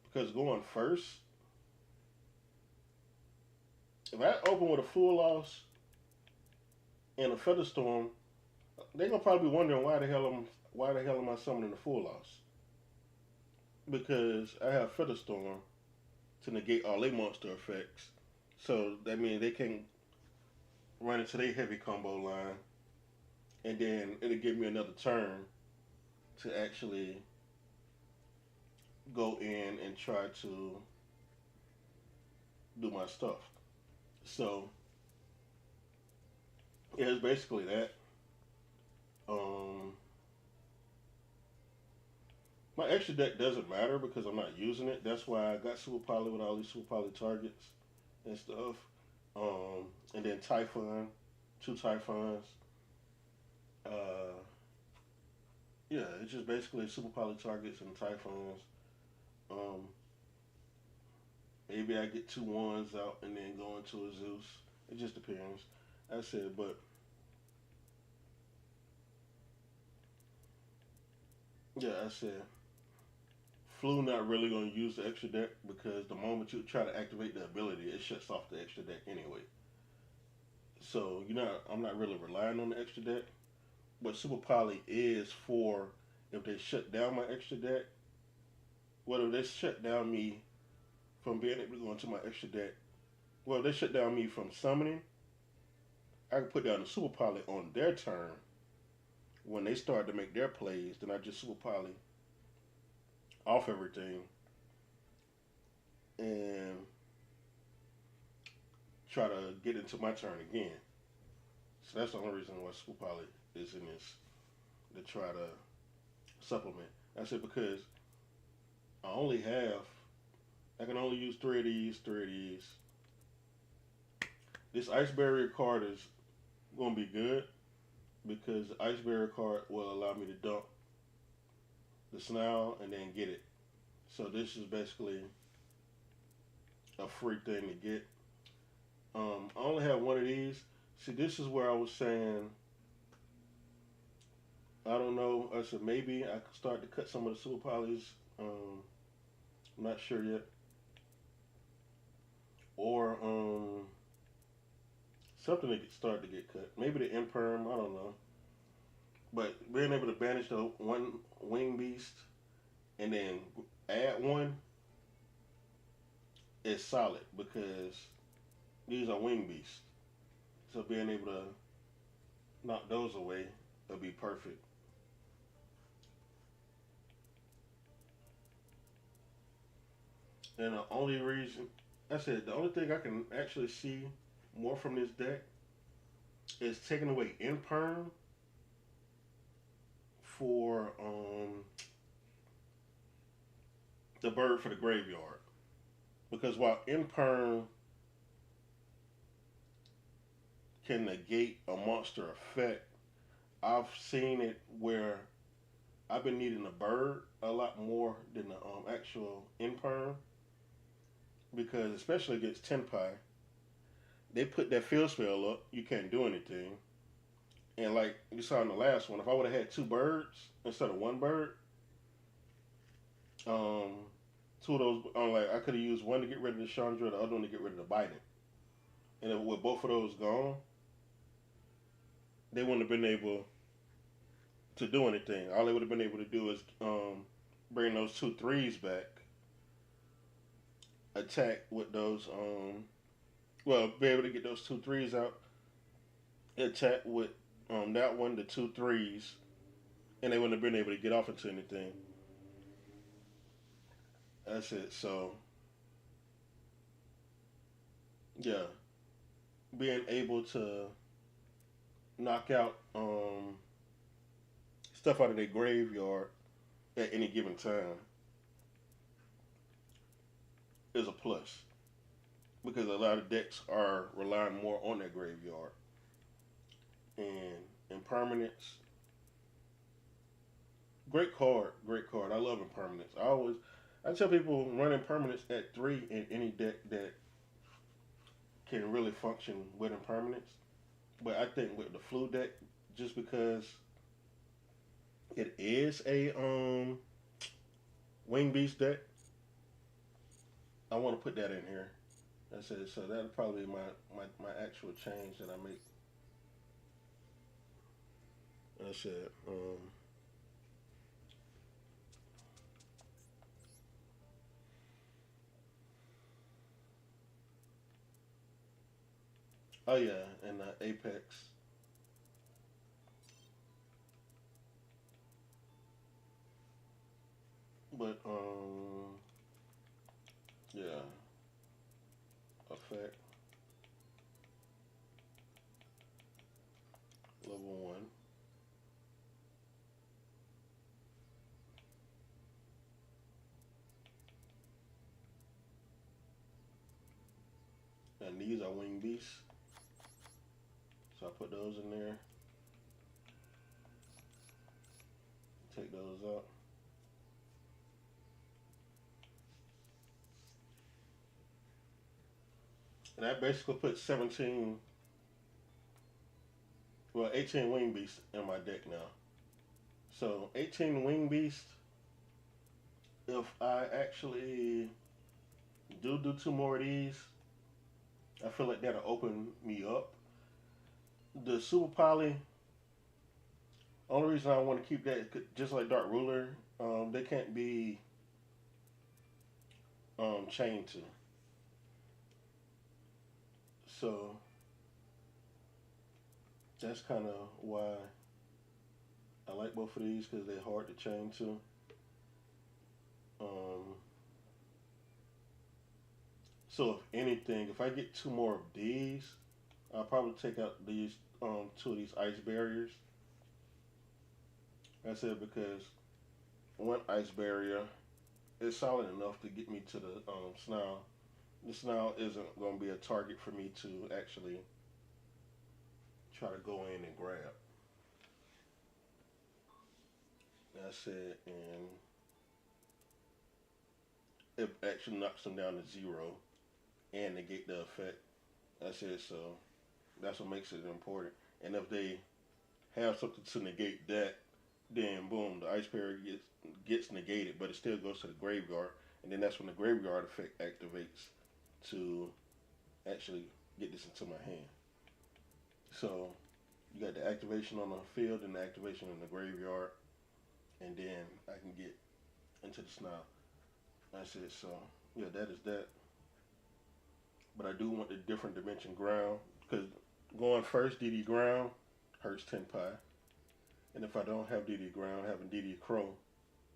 because going first, if I open with a full loss and a feather storm, they're gonna probably be wondering why the hell am I summoning the full loss? Because I have feather storm to negate all their monster effects. So that means they can run into their heavy combo line, and then it'll give me another turn to actually go in and try to do my stuff. So yeah, it's basically that. Um, my extra deck doesn't matter because I'm not using it. That's why I got Super Poly with all these Super Poly targets and stuff. And then Typhon, two Typhons. Uh, yeah, it's just basically Super Poly targets and Typhons. Um, maybe I get two ones out and then go into a Zeus. It just depends. I said, but yeah, I said Flu not really gonna use the extra deck because the moment you try to activate the ability, it shuts off the extra deck anyway. So I'm not really relying on the extra deck. But Super Poly is for if they shut down my extra deck. Well, if they shut down me from being able to go into my extra deck. Well, if they shut down me from summoning. I can put down the Super Poly on their turn. When they start to make their plays, then I just Super Poly off everything and try to get into my turn again. So that's the only reason why Super Poly is in this to try to supplement. I said because I only have I can only use three of these, three of these. This Ice Barrier card is gonna be good because the Ice Barrier card will allow me to dump the Snarl and then get it. So this is basically a free thing to get. I only have one of these. See, this is where I was saying, I don't know. I said maybe I could start to cut some of the Super Polys. I'm not sure yet. Or something to start to get cut. Maybe the Imperm. I don't know. But being able to banish the one Wing Beast and then add one is solid because these are Wing Beasts. So being able to knock those away will be perfect. And the only reason I said the only thing I can actually see more from this deck is taking away Imperm for the bird for the graveyard. Because while Imperm can negate a monster effect, I've seen it where I've been needing a bird a lot more than the actual imperm because especially against ten pie, they put that field spell up. You can't do anything. And like you saw in the last one, if I would have had two birds instead of one bird, um, two of those, like I could have used one to get rid of the Chandra, the other one to get rid of the Biden. And if, with both of those gone, they wouldn't have been able to do anything. All they would have been able to do is bring those two threes back, attack with those, well, be able to get those two threes out, attack with that one, the two threes, and they wouldn't have been able to get off into anything. That's it. So yeah, being able to knock out stuff out of their graveyard at any given time is a plus because a lot of decks are relying more on their graveyard and impermanence. Great card, great card. I love impermanence. I tell people run impermanence at three in any deck that can really function with impermanence. But I think with the flu deck, just because it is a wing beast deck, I want to put that in here. That's it. So that'll probably be my actual change that I make. That's it. Oh yeah, and Apex. But yeah, effect level one. And these are wing beasts. So I put those in there. Take those out. And that basically puts 17, well, 18 wing beasts in my deck now. So 18 wing beasts. If I actually do two more of these, I feel like that'll open me up. The super poly. Only reason I want to keep that, just like Dark Ruler, they can't be chained to. So that's kind of why I like both of these because they're hard to chain to. Um, so if anything, if I get two more of these, I'll probably take out these two of these ice barriers. That's it because one ice barrier is solid enough to get me to the snarl. The snarl isn't going to be a target for me to actually try to go in and grab. That's it, and it actually knocks them down to zero and negate the effect. That's it. So that's what makes it important. And if they have something to negate that, then boom, the ice barrier gets negated, but it still goes to the graveyard, and then that's when the graveyard effect activates to actually get this into my hand. So you got the activation on the field and the activation in the graveyard, and then I can get into the snarl. That's it. So yeah, that is that. But I do want the different dimension ground because going first DD ground hurts 10 pi. And if I don't have DD ground, having DD crow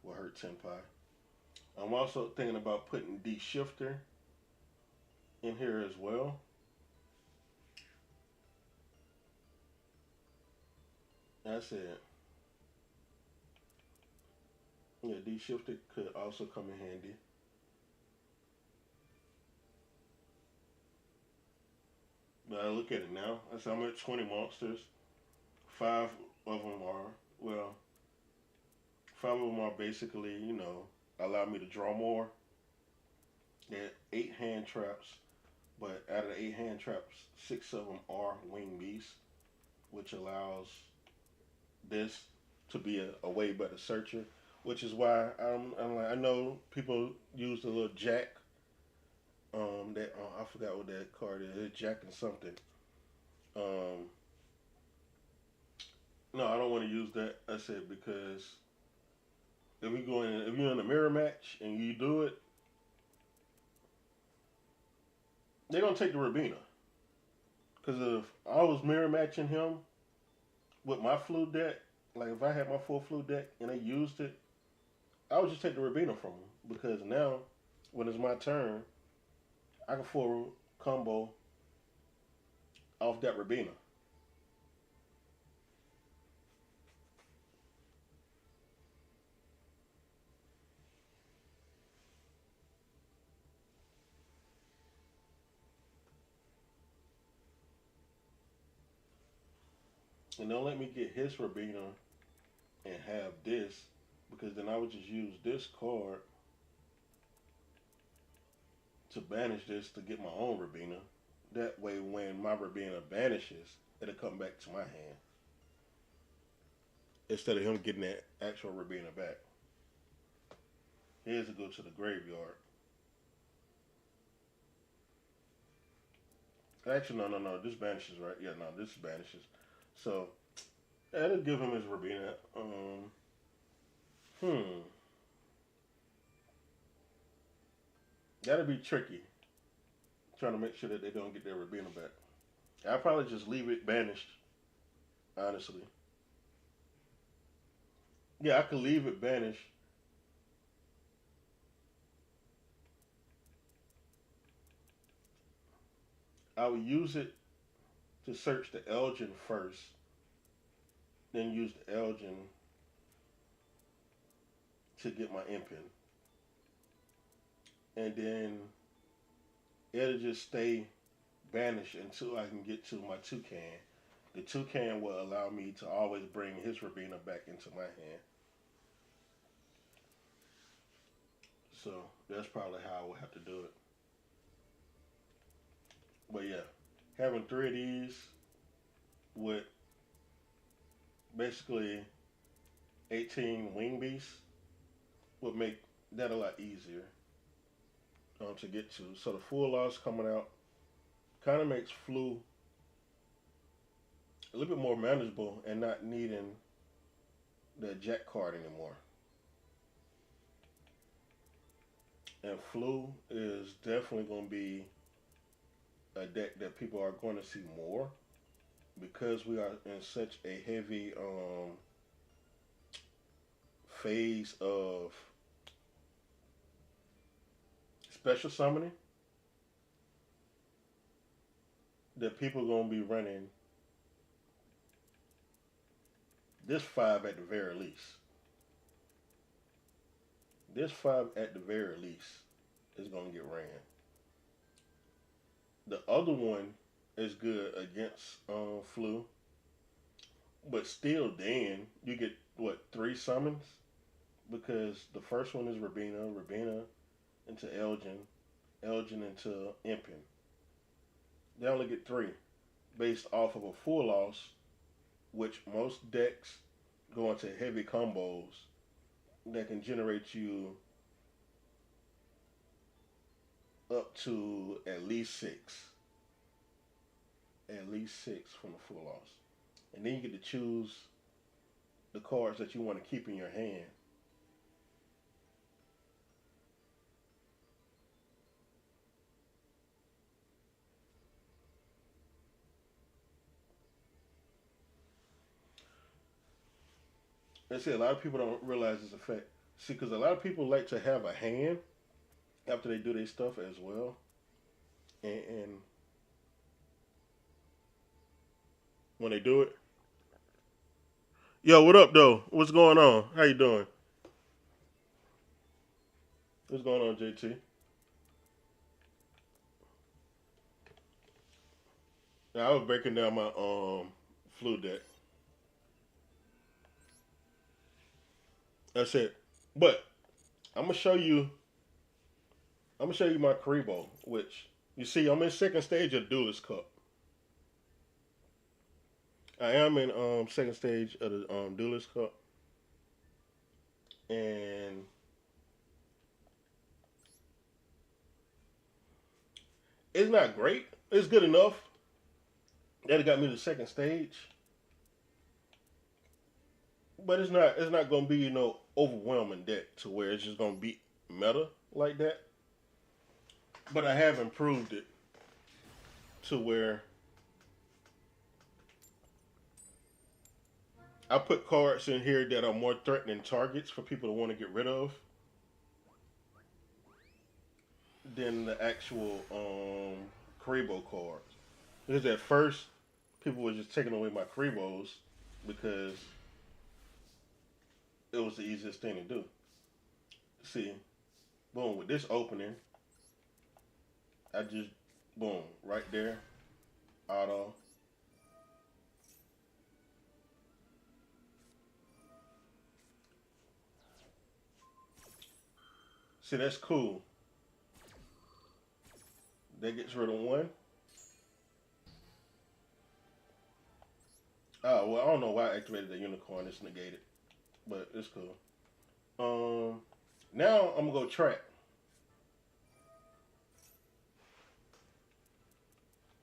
will hurt 10 pi. I'm also thinking about putting D shifter in here as well. That's it. Yeah, D shifter could also come in handy. But I look at it now. I said I'm at 20 monsters, five of them are, well, 5 of them are basically, allow me to draw more. They're 8 hand traps, but out of the 8 hand traps, 6 of them are wing beasts, which allows this to be a way better searcher. Which is why I'm like, I know people use the little jack. That I forgot what that card is. It's jack and something. Um, no, I don't want to use that. I said because if you're in a mirror match and you do it, they're gonna take the Rabina. Because if I was mirror matching him with my flu deck, like if I had my full flu deck and they used it, I would just take the Rabina from him. Because now, when it's my turn, I can full combo off that Rabina. And don't let me get his Rabina and have this, because then I would just use this card to banish this to get my own Rabina. That way, when my Rabina vanishes, it'll come back to my hand instead of him getting that actual Rabina back. Here's to go to the graveyard. Actually, no, no, no. This banishes, right? Yeah, no, this banishes. So, yeah, it'll give him his Rabina. Hmm. That'll be tricky. Trying to make sure that they don't get their Rabina back. I'll probably just leave it banished, honestly. Yeah, I could leave it banished. I would use it to search the Elgin first, then use the Elgin to get my Impin. And then it'll just stay banished until I can get to my Toucan. The Toucan will allow me to always bring his Rabina back into my hand. So that's probably how I would have to do it. But yeah, having 3 of these with basically 18 wing beasts would make that a lot easier to get to. So the full loss coming out kind of makes flu a little bit more manageable and not needing that jack card anymore. And flu is definitely going to be a deck that people are going to see more because we are in such a heavy phase of special summoning that people are going to be running this 5 at the very least. This 5 at the very least is going to get ran. The other one is good against flu, but still, then you get what 3 summons because the first one is Rabina, Rabina into Elgin, Elgin into Impin. They only get 3 based off of a full loss, which most decks go into heavy combos that can generate you up to at least 6. At least 6 from the full loss. And then you get to choose the cards that you want to keep in your hand. And see, a lot of people don't realize this effect. See, because a lot of people like to have a hand after they do their stuff as well. And when they do it, yo, what up, though? What's going on? How you doing? What's going on, JT? Now, I was breaking down my flu deck. That's it. But I'm gonna show you. I'm gonna show you my Kuriboh, which you see I'm in second stage of Duelist Cup. I am in second stage of the Duelist Cup, and it's not great. It's good enough that it got me to second stage, but it's not gonna be overwhelming deck to where it's just gonna beat meta like that. But I have improved it to where I put cards in here that are more threatening targets for people to want to get rid of than the actual Kuriboh cards. Because at first, people were just taking away my Kuribohs because it was the easiest thing to do. See, boom, with this opening, I just, boom, right there, auto. See, that's cool. That gets rid of one. Oh, well, I don't know why I activated the unicorn. It's negated, but it's cool. Now I'm gonna go track.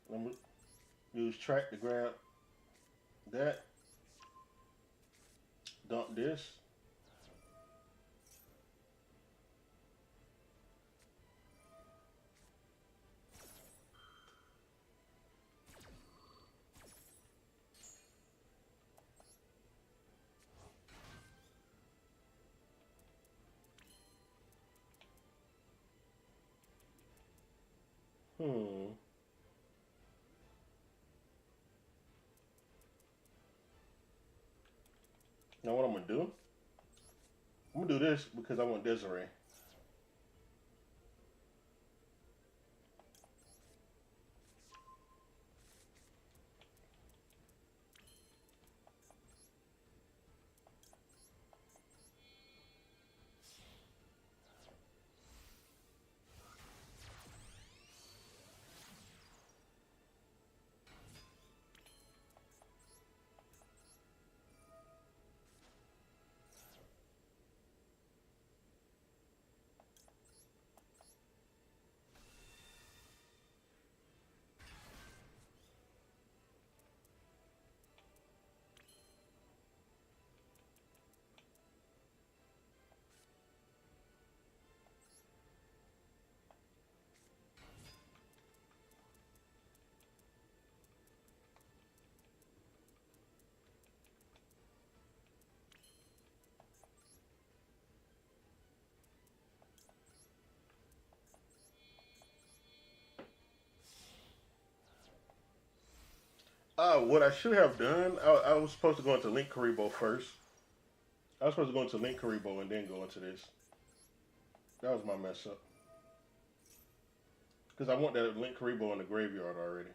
I'm gonna use track to grab that. Dump this. Hmm. Now what I'm gonna do? I'm gonna do this because I want Desiree. What I should have done, I was supposed to go into Link Kuriboh first. I was supposed to go into Link Kuriboh and then go into this. That was my mess up. Because I want that Link Kuriboh in the graveyard already.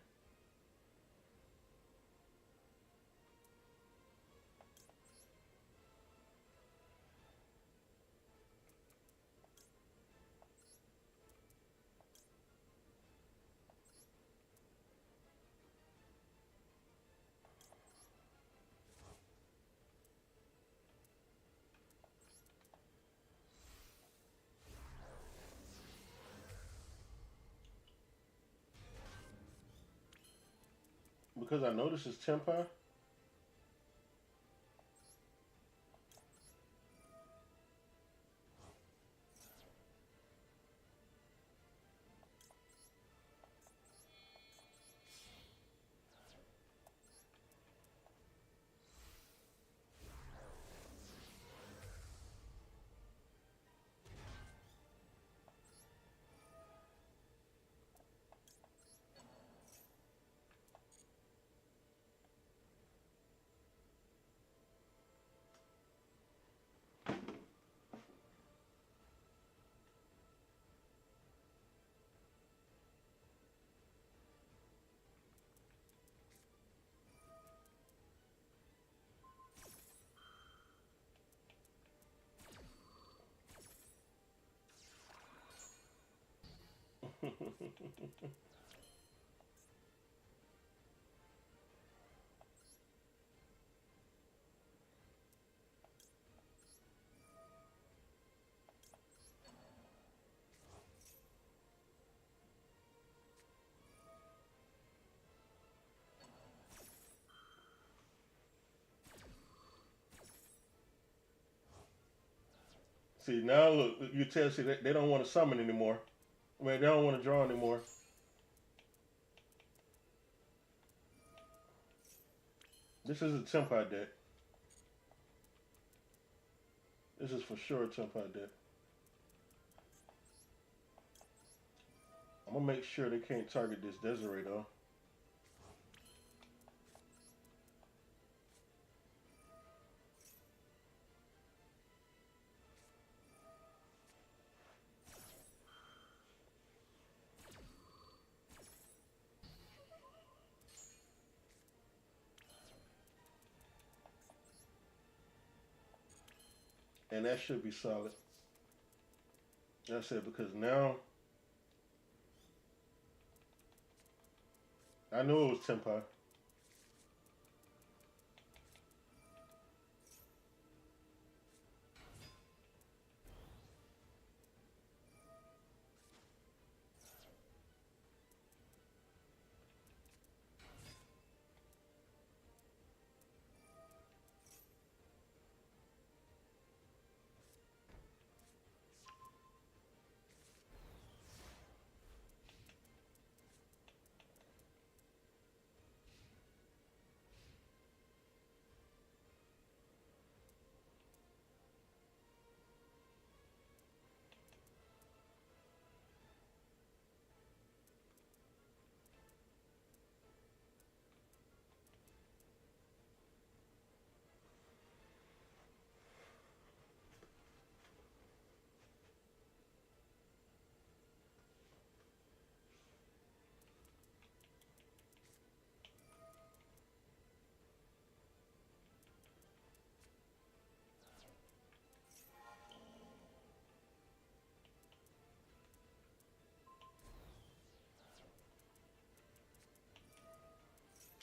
Because I know this is Tempai. See, now look, you tell see they don't want to summon anymore. I mean, they don't want to draw anymore. This is a Tempai deck. This is for sure a Tempai deck. I'm gonna make sure they can't target this Desiree though. And that should be solid. That's it, because now I knew it was Tempai.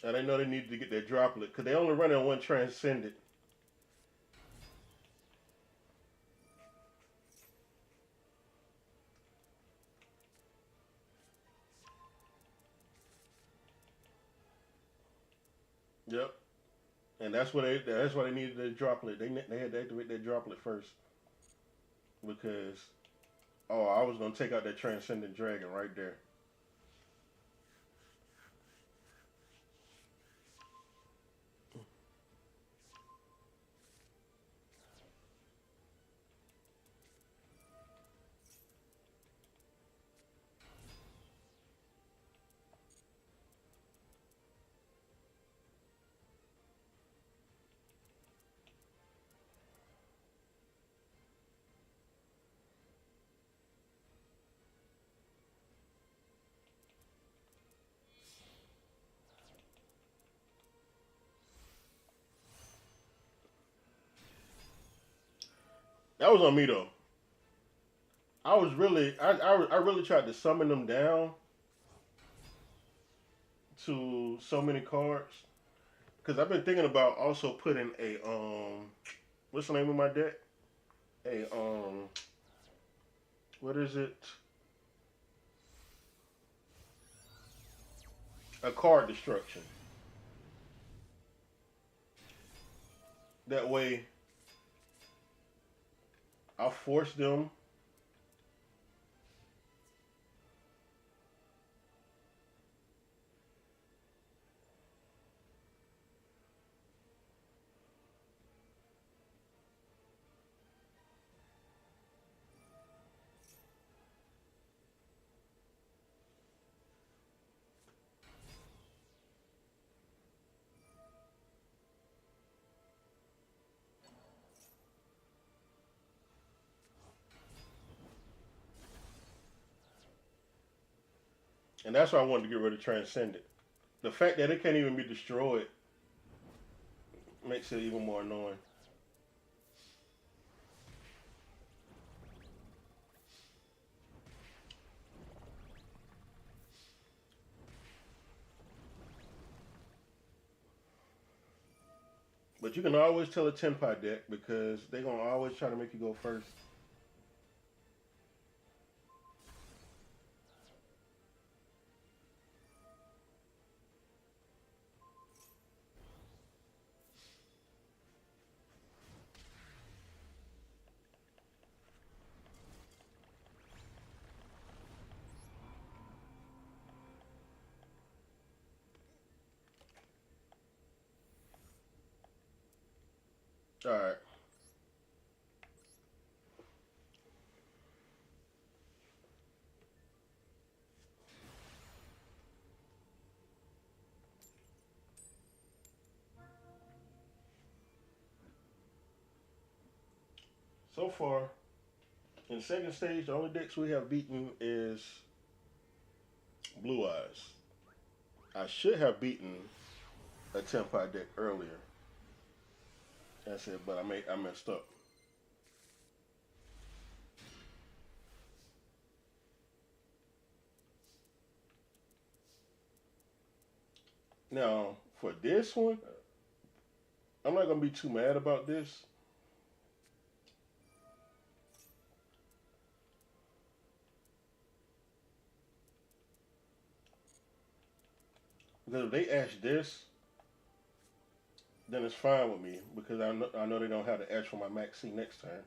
And they know they needed to get their droplet because they only run on one transcendent. Yep. And that's why they needed their droplet. They had to activate their droplet first because I was gonna take out that transcendent dragon right there. That was on me though. I really tried to summon them down to so many cards because I've been thinking about also putting a what's the name of my deck? A what is it? A card destruction. That way, I'll force them. And that's why I wanted to get rid of Transcendent. The fact that it can't even be destroyed makes it even more annoying. But you can always tell a 10 pie deck because they're going to always try to make you go first. All right. So far, in second stage, the only decks we have beaten is Blue Eyes. I should have beaten a 10 pie deck earlier. That's it, but I messed up. Now, for this one, I'm not gonna be too mad about this because if they ash this, then it's fine with me because I know they don't have to ash for my Max C next turn.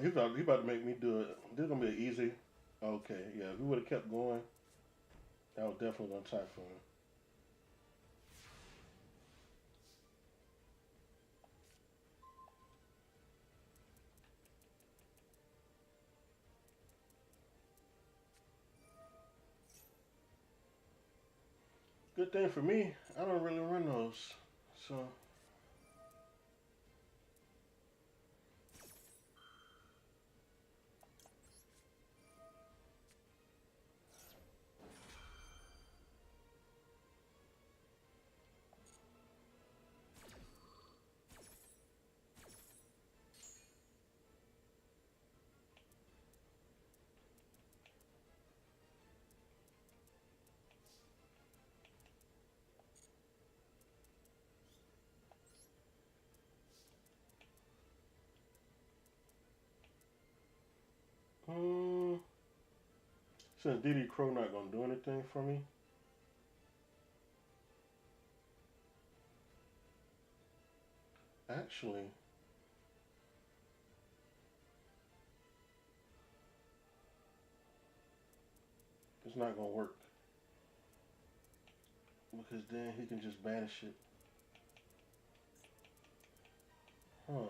He about to make me do it. This is gonna be easy. Okay, yeah. If we would have kept going, that was definitely gonna typhoon. Good thing for me, I don't really run those. So, um, since Diddy Crow not gonna do anything for me, I Actually, it's not gonna work because then he can just banish it. Huh.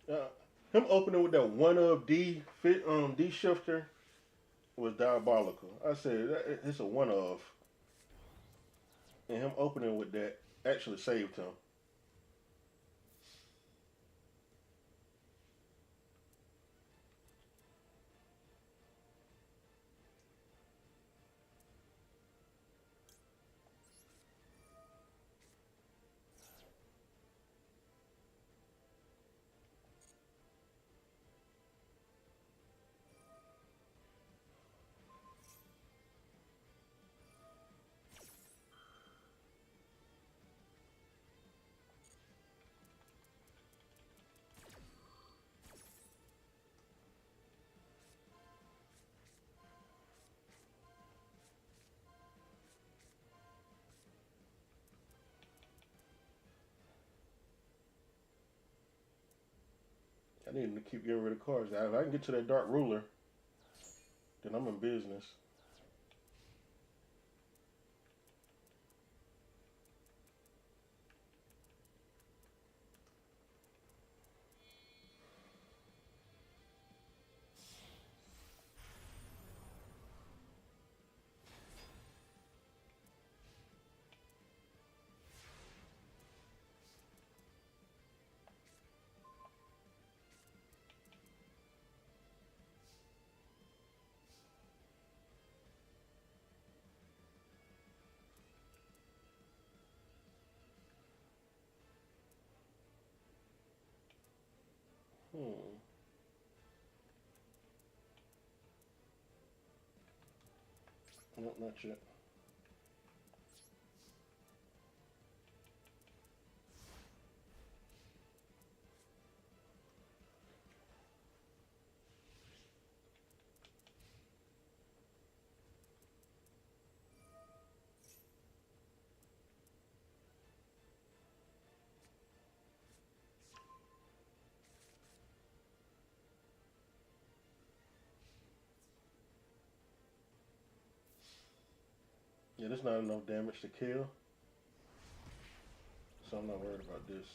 Uh, him opening with that one of D fit D shifter was diabolical. I said it's a one of, and him opening with that actually saved him. I need him to keep getting rid of cards. If I can get to that dark ruler, then I'm in business. Hmm. Nope, not yet. Yeah, there's not enough damage to kill, so I'm not worried about this.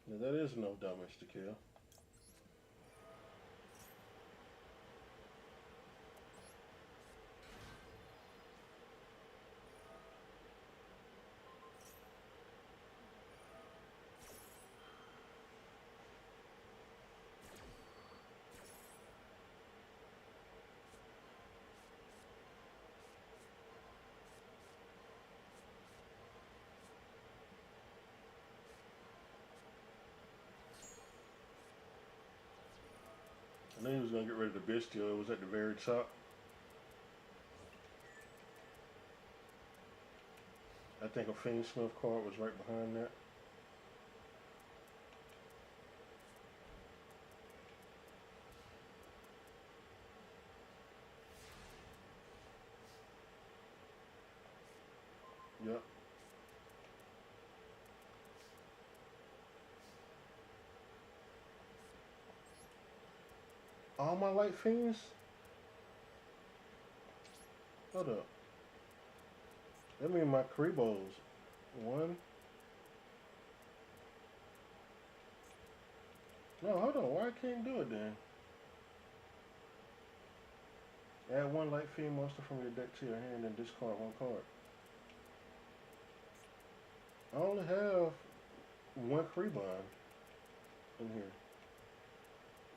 Yeah, that is enough damage to kill. I knew he was gonna get rid of the bestial. It was at the very top. I think a Fiend Smith card was right behind that. Yep. All my light fiends? Hold up. That means my Kuribohs. One. No, hold on. Why I can't do it then? Add one light fiend monster from your deck to your hand and discard one card. I only have one Kuriboh in here,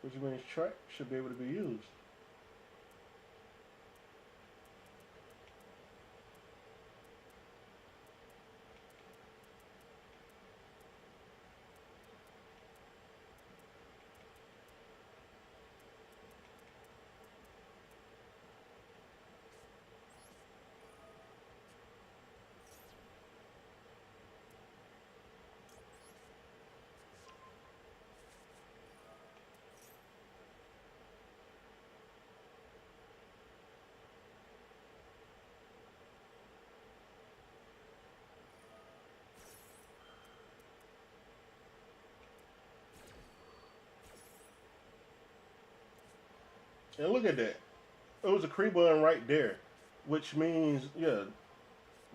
which means track should be able to be used. And look at that. It was a Kuriboh right there, which means yeah,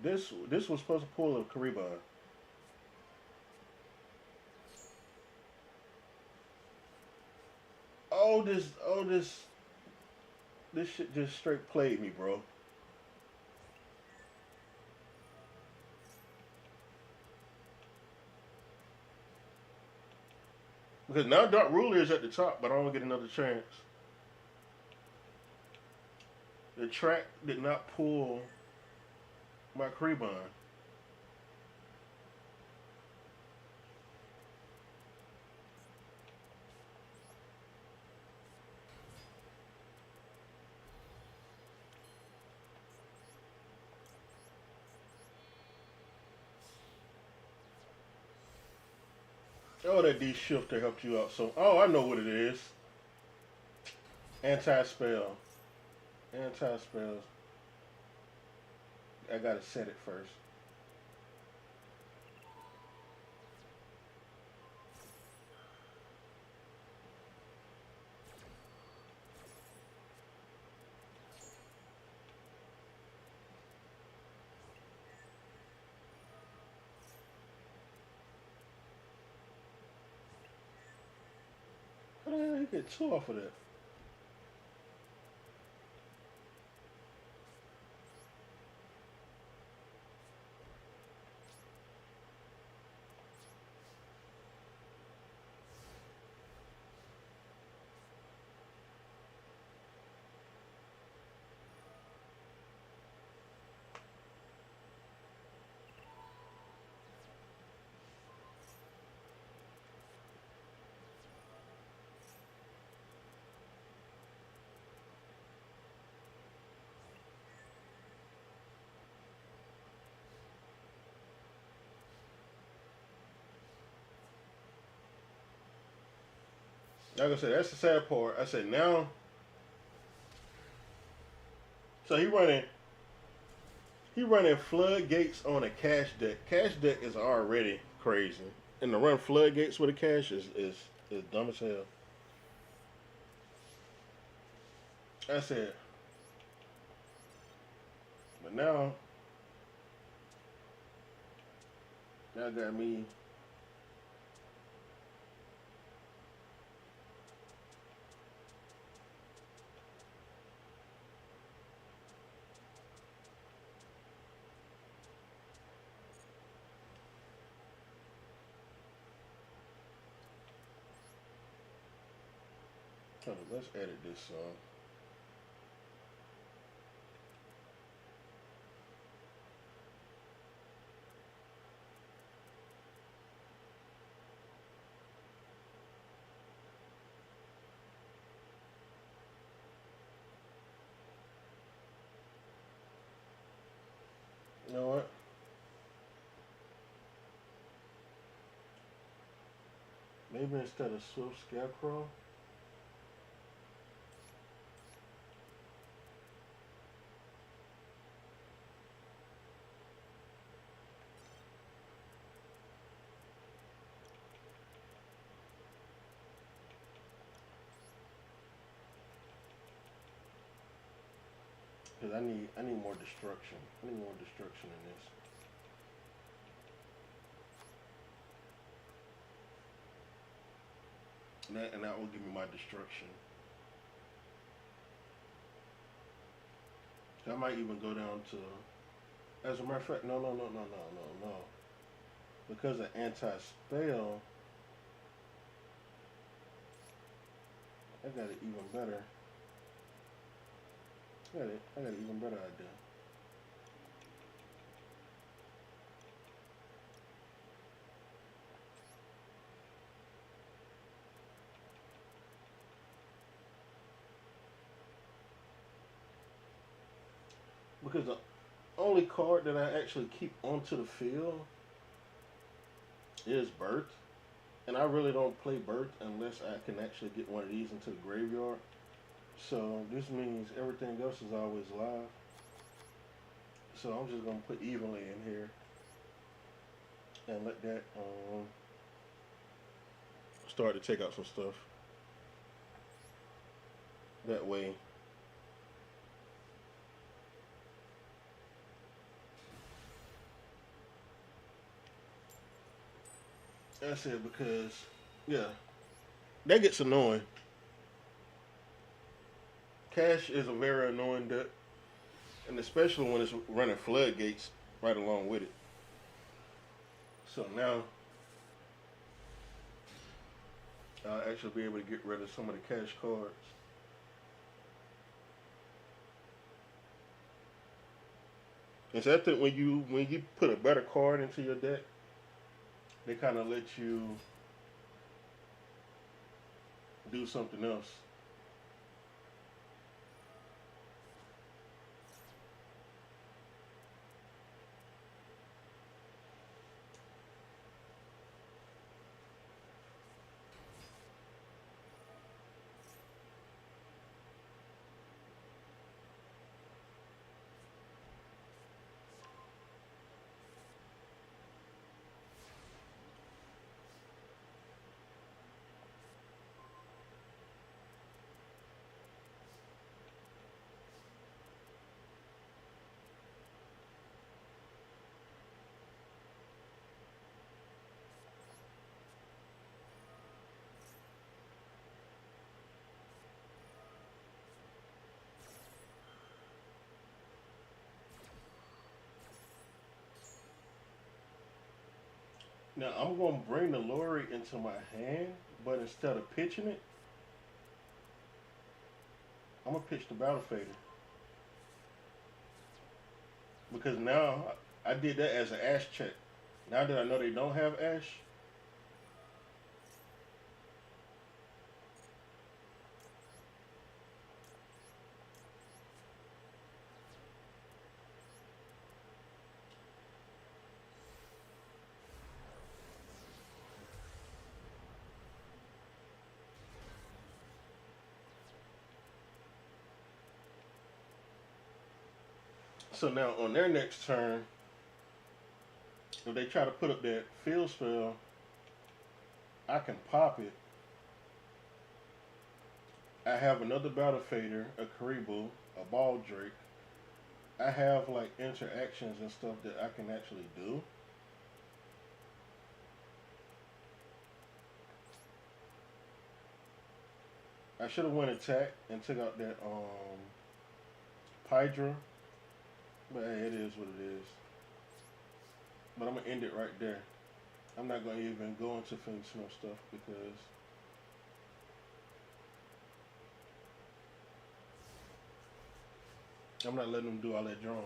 this was supposed to pull a Kuriboh. Oh, this shit just straight played me, bro. Because now Dark Ruler is at the top, but I don't get another chance. The track did not pull my Kuriboh. Oh, that D shifter helped you out. So, oh, I know what it is. Anti spell. Anti spells. I gotta set it first. How the hell he get two off of that? Like I said, that's the sad part. I said now. So he running floodgates on a cash deck. Cash deck is already crazy, and to run floodgates with a cash is dumb as hell. I said, but now y'all got me. Hold on, let's edit this song. You know what? Maybe instead of Swift Scarecrow. because I need more destruction. I need more destruction in this. And that will give me my destruction. I might even go down to. As a matter of fact, no, no, no, no, no, no, no. Because of anti-spell, I got it even better. I got an even better idea. Because the only card that I actually keep onto the field is Birth. And I really don't play Birth unless I can actually get one of these into the graveyard. So this means everything else is always live. So I'm just gonna put evenly in here and let that start to take out some stuff. That way, that's it. Because yeah, that gets annoying. Cash is a very annoying deck, and especially when it's running floodgates right along with it. So now I'll actually be able to get rid of some of the cash cards. And so I think when you put a better card into your deck, they kind of let you do something else. Now I'm gonna bring the Lori into my hand, but instead of pitching it, I'm gonna pitch the Battle Fader because now I did that as an Ash check. Now that I know they don't have Ash, so now on their next turn, if they try to put up that field spell, I can pop it. I have another Battle Fader, a Kuriboh, a Ball Drake. I have like interactions and stuff that I can actually do. I should have went attack and took out that Hydra, but hey, it is what it is. But I'm gonna end it right there. I'm not gonna even go into Feng Snow stuff because I'm not letting them do all that drawing.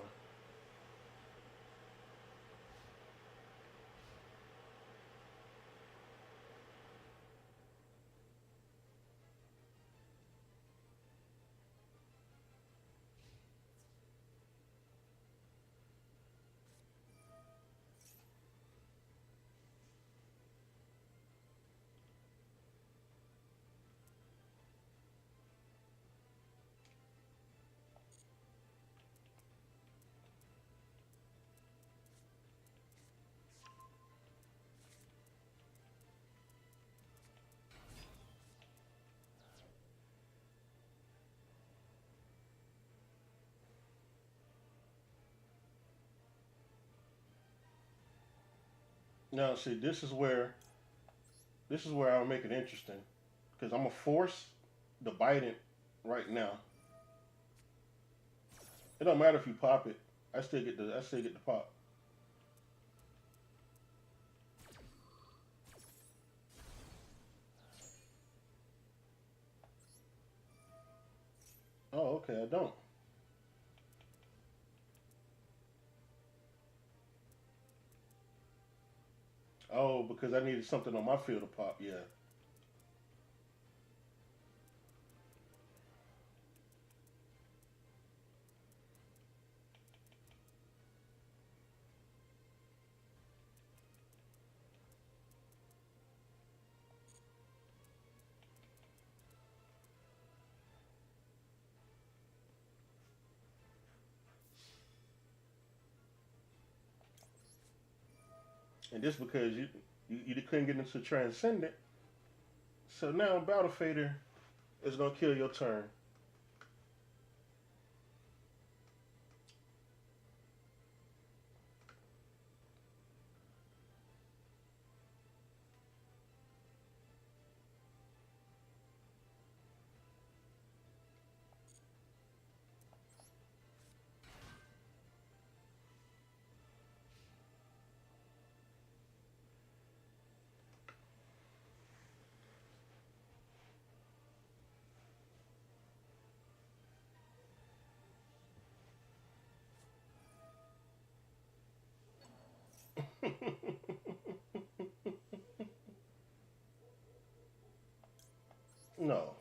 Now, see, this is where I'll make it interesting because I'm gonna force the biting right now. It don't matter if you pop it. I still get the pop. Oh, okay, I don't. Oh, because I needed something on my field to pop. Yeah. And just because you couldn't get into transcendent, so now battle fader is gonna kill your turn. No.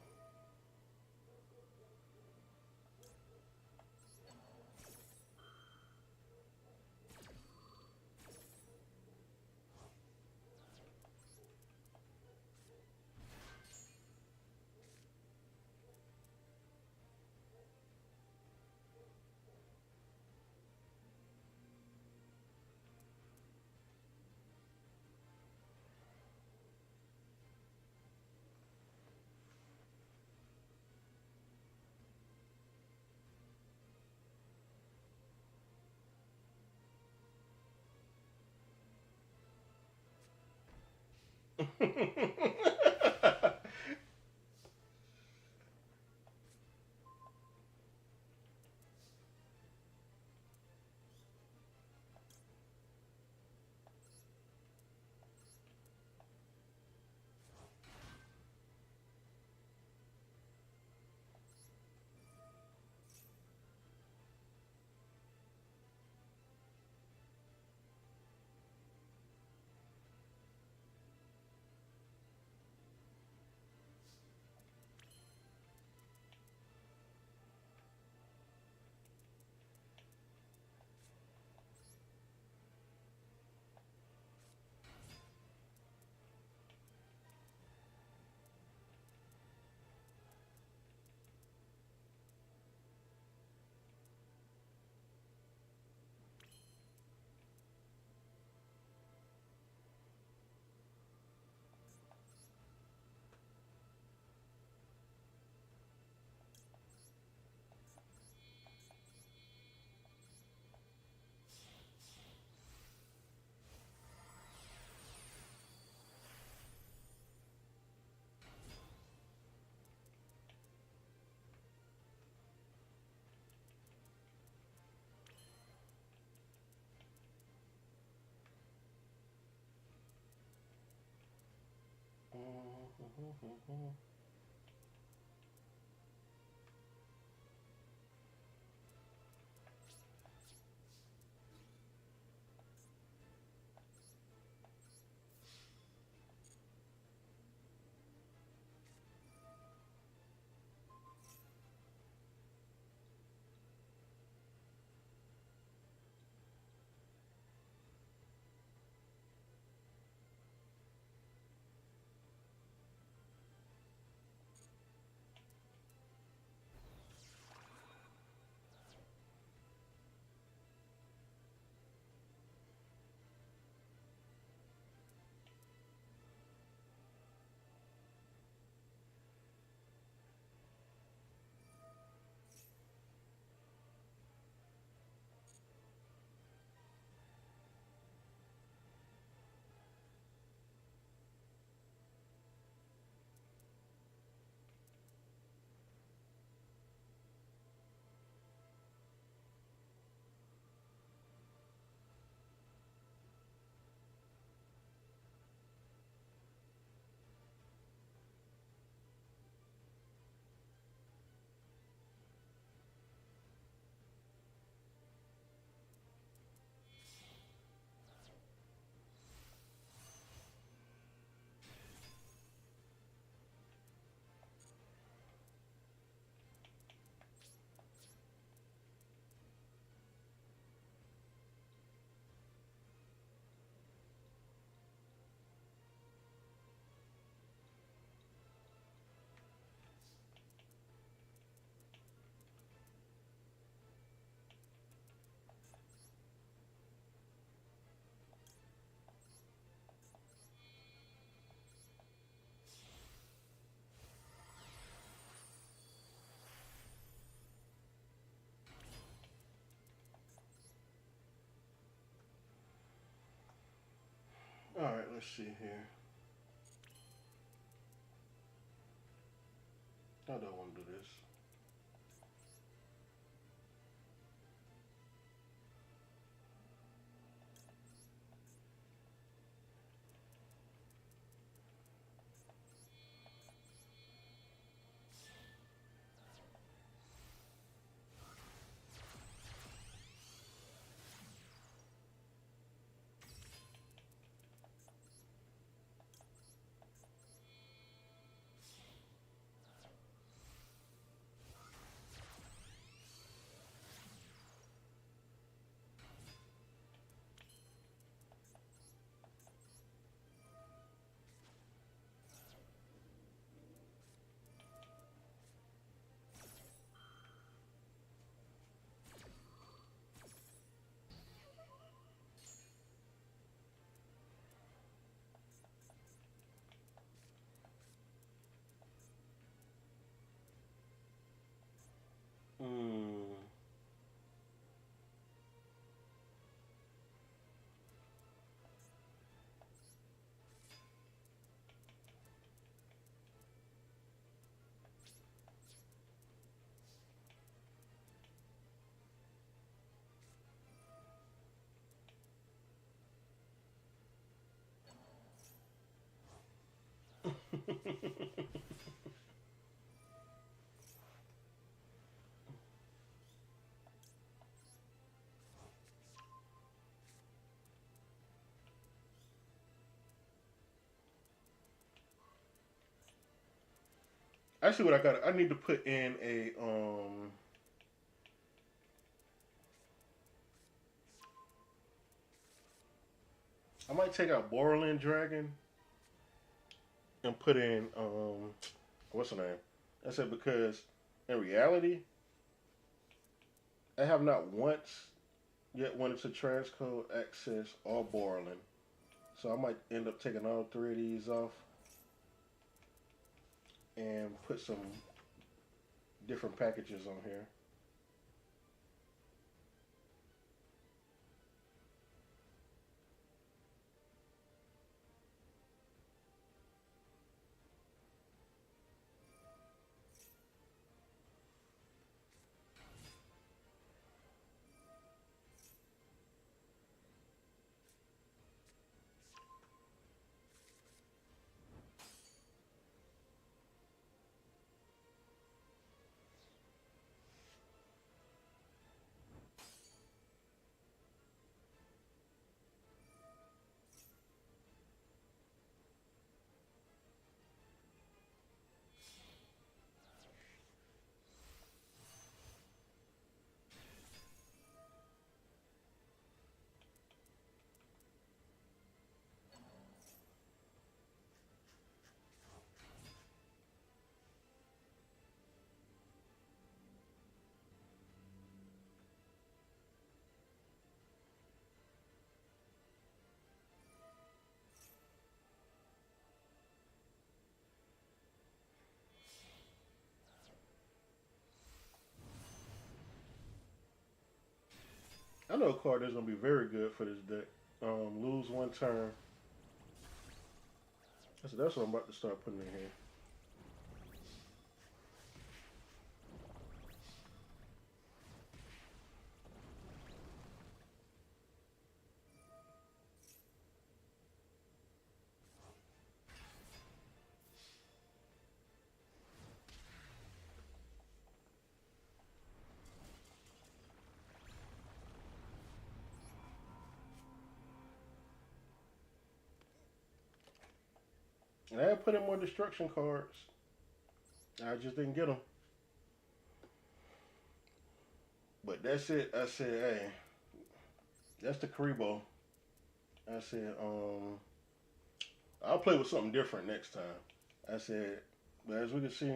Let's see here. I don't want to do this. Hmm. Actually, what I got, I need to put in a I might take out Borderland Dragon and put in what's the name? I said because in reality, I have not once yet wanted to transcode access or Borderland. So I might end up taking all three of these off and put some different packages on here. I know a card that's gonna be very good for this deck. Lose one turn. That's what I'm about to start putting in here. And I had put in more destruction cards. I just didn't get them. But that's it. I said, hey, that's the Kuriboh. I said, I'll play with something different next time. I said, but as we can see,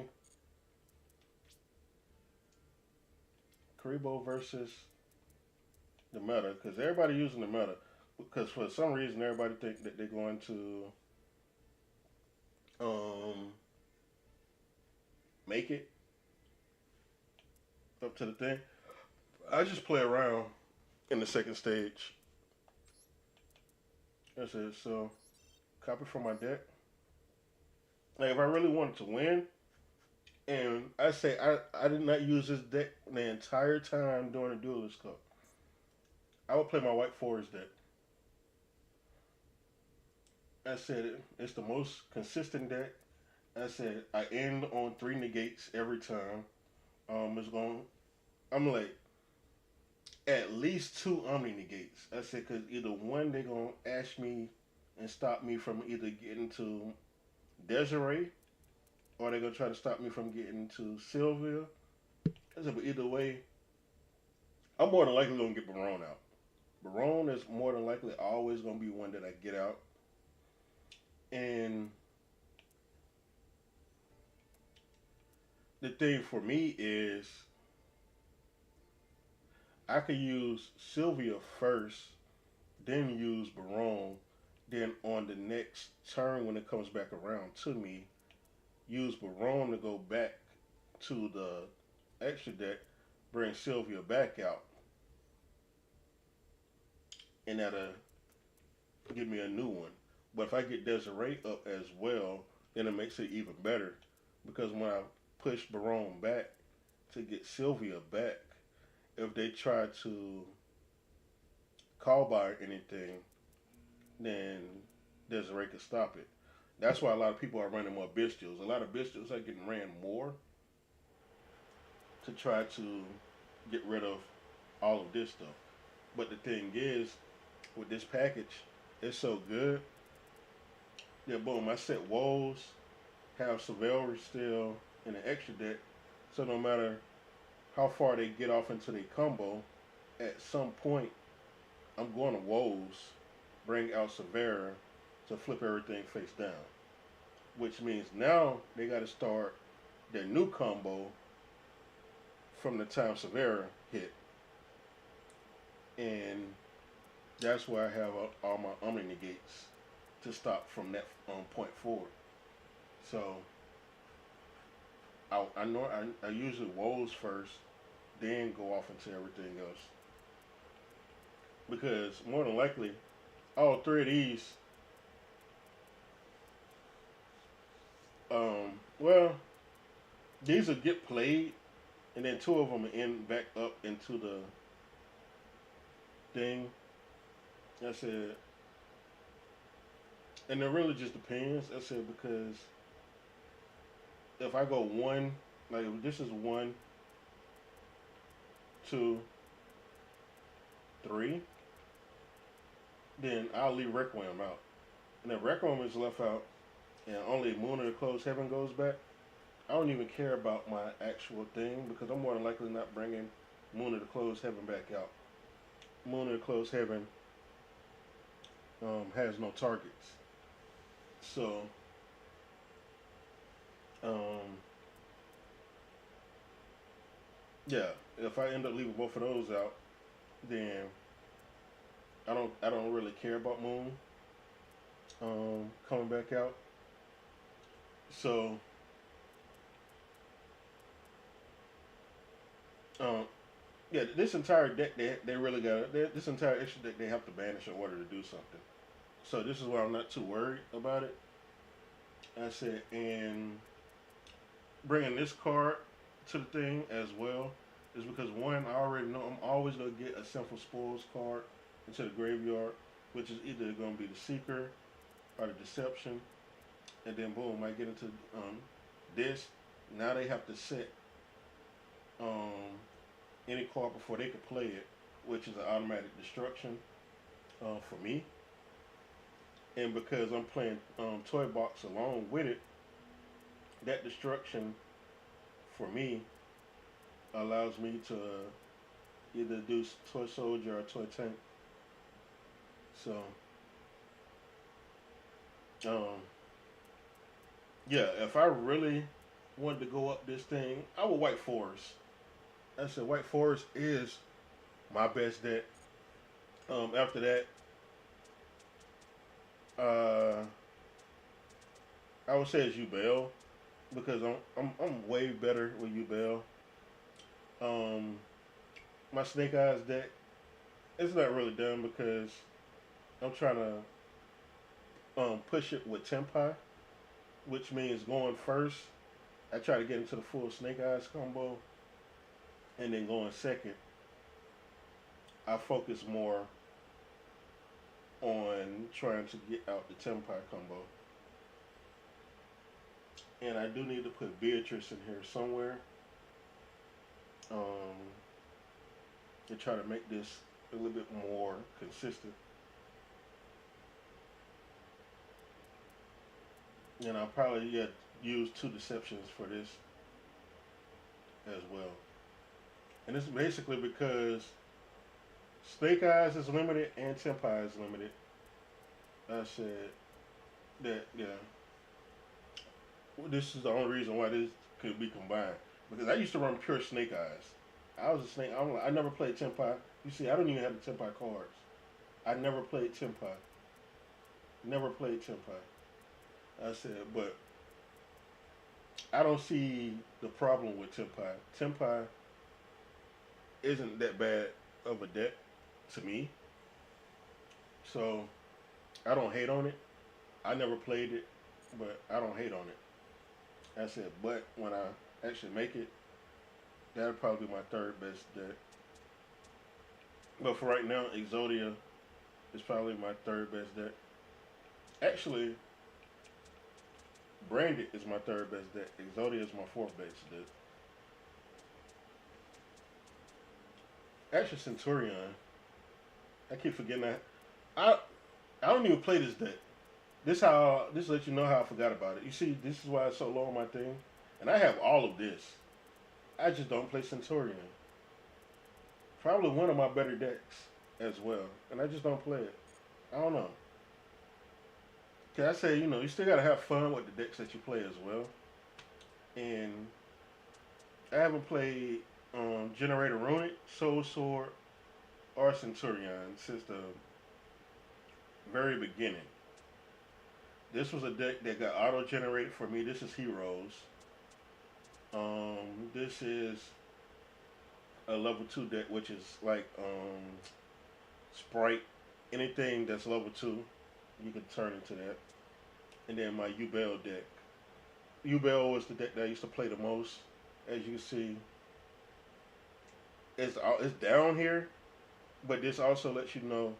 Kuriboh versus the meta, because everybody using the meta. Because for some reason, everybody think that they're going to um, make it up to the thing. I just play around in the second stage. That's it. So copy from my deck. Like if I really wanted to win, and I did not use this deck the entire time during the Duelist Cup. I would play my White Forest deck. I said it's the most consistent deck. I said I end on three negates every time. It's going. I'm like at least two Omni negates. I said because either one they're gonna ash me and stop me from either getting to Desiree or they're gonna try to stop me from getting to Sylvia. I said, but either way, I'm more than likely gonna get Barone out. Barone is more than likely always gonna be one that I get out. And the thing for me is I could use Sylvia first, then use Barone, then on the next turn when it comes back around to me, use Barone to go back to the extra deck, bring Sylvia back out, and that'll give me a new one. But if I get Desiree up as well, then it makes it even better because when I push Barone back to get Sylvia back, if they try to call by anything, then Desiree can stop it. That's why a lot of people are running more Bestials. A lot of Bestials are getting ran more to try to get rid of all of this stuff. But the thing is, with this package, it's so good. Yeah, boom, I set Woes, have Sevelry still in the extra deck. So no matter how far they get off into their combo, at some point, I'm going to Woes, bring out Severa to flip everything face down. Which means now they got to start their new combo from the time Severa hit. And that's where I have all my Omni negates to stop from that point forward. So I know I usually Woes first, then go off into everything else. Because more than likely, all three of these, well, these will get played, and then two of them will end back up into the thing. I said, and it really just depends. I said because if I go one, like if this is 1, 2, 3, then I'll leave Requiem out. And if Requiem is left out and only Moon of the Closed Heaven goes back, I don't even care about my actual thing because I'm more than likely not bringing Moon of the Closed Heaven back out. Moon of the Closed Heaven has no targets. So, um, yeah, if I end up leaving both of those out, then I don't really care about Moon coming back out. So, um, yeah, this entire deck they really got this entire extra deck they have to banish in order to do something. So this is why I'm not too worried about it. I said, and bringing this card to the thing as well is because one, I already know I'm always gonna get a Sinful Spoils card into the graveyard, which is either gonna be the Seeker or the Deception, and then boom, I get into this. Now they have to set um, any card before they could play it, which is an automatic destruction for me. And because I'm playing Toy Box along with it, that destruction for me allows me to either do Toy Soldier or Toy Tank. So, um, yeah, if I really wanted to go up this thing, I would White Forest. I said White Forest is my best deck. After that, uh, I would say it's Ubel because I'm way better with Ubel. Um, my Snake Eyes deck, it's not really done because I'm trying to push it with Tempai, which means going first. I try to get into the full Snake Eyes combo, and then going second, I focus more on trying to get out the Tempai combo. And I do need to put Beatrice in here somewhere um, to try to make this a little bit more consistent. And I'll probably use two deceptions for this as well. And it's basically because Snake Eyes is limited and Tempai is limited. I said that, yeah, this is the only reason why this could be combined. Because I used to run pure Snake Eyes. I was a Snake. I never played Tempai. You see, I don't even have the Tempai cards. I never played Tempai. Never played Tempai. I said, but I don't see the problem with Tempai. Tempai isn't that bad of a deck to me, so I don't hate on it. I never played it, but I don't hate on it. I said, but when I actually make it, that'll probably be my third best deck. But for right now, Exodia is probably my third best deck. Actually, Branded is my third best deck. Exodia is my fourth best deck. Actually, Centurion. I keep forgetting that. I I don't even play this deck. This lets you know how I forgot about it. You see, this is why it's so low on my thing, and I have all of this. I just don't play Centurion. Probably one of my better decks as well, and I just don't play it. I don't know. Cause I say, you still gotta have fun with the decks that you play as well. And I haven't played Generator Runic, Soul Sword, or Centurion since the very beginning. This was a deck that got auto generated for me. This is Heroes. This is a level 2 deck, which is like Sprite. Anything that's level 2, you can turn into that. And then my Ubel deck. Ubel was the deck that I used to play the most. As you can see, it's down here, but this also lets you know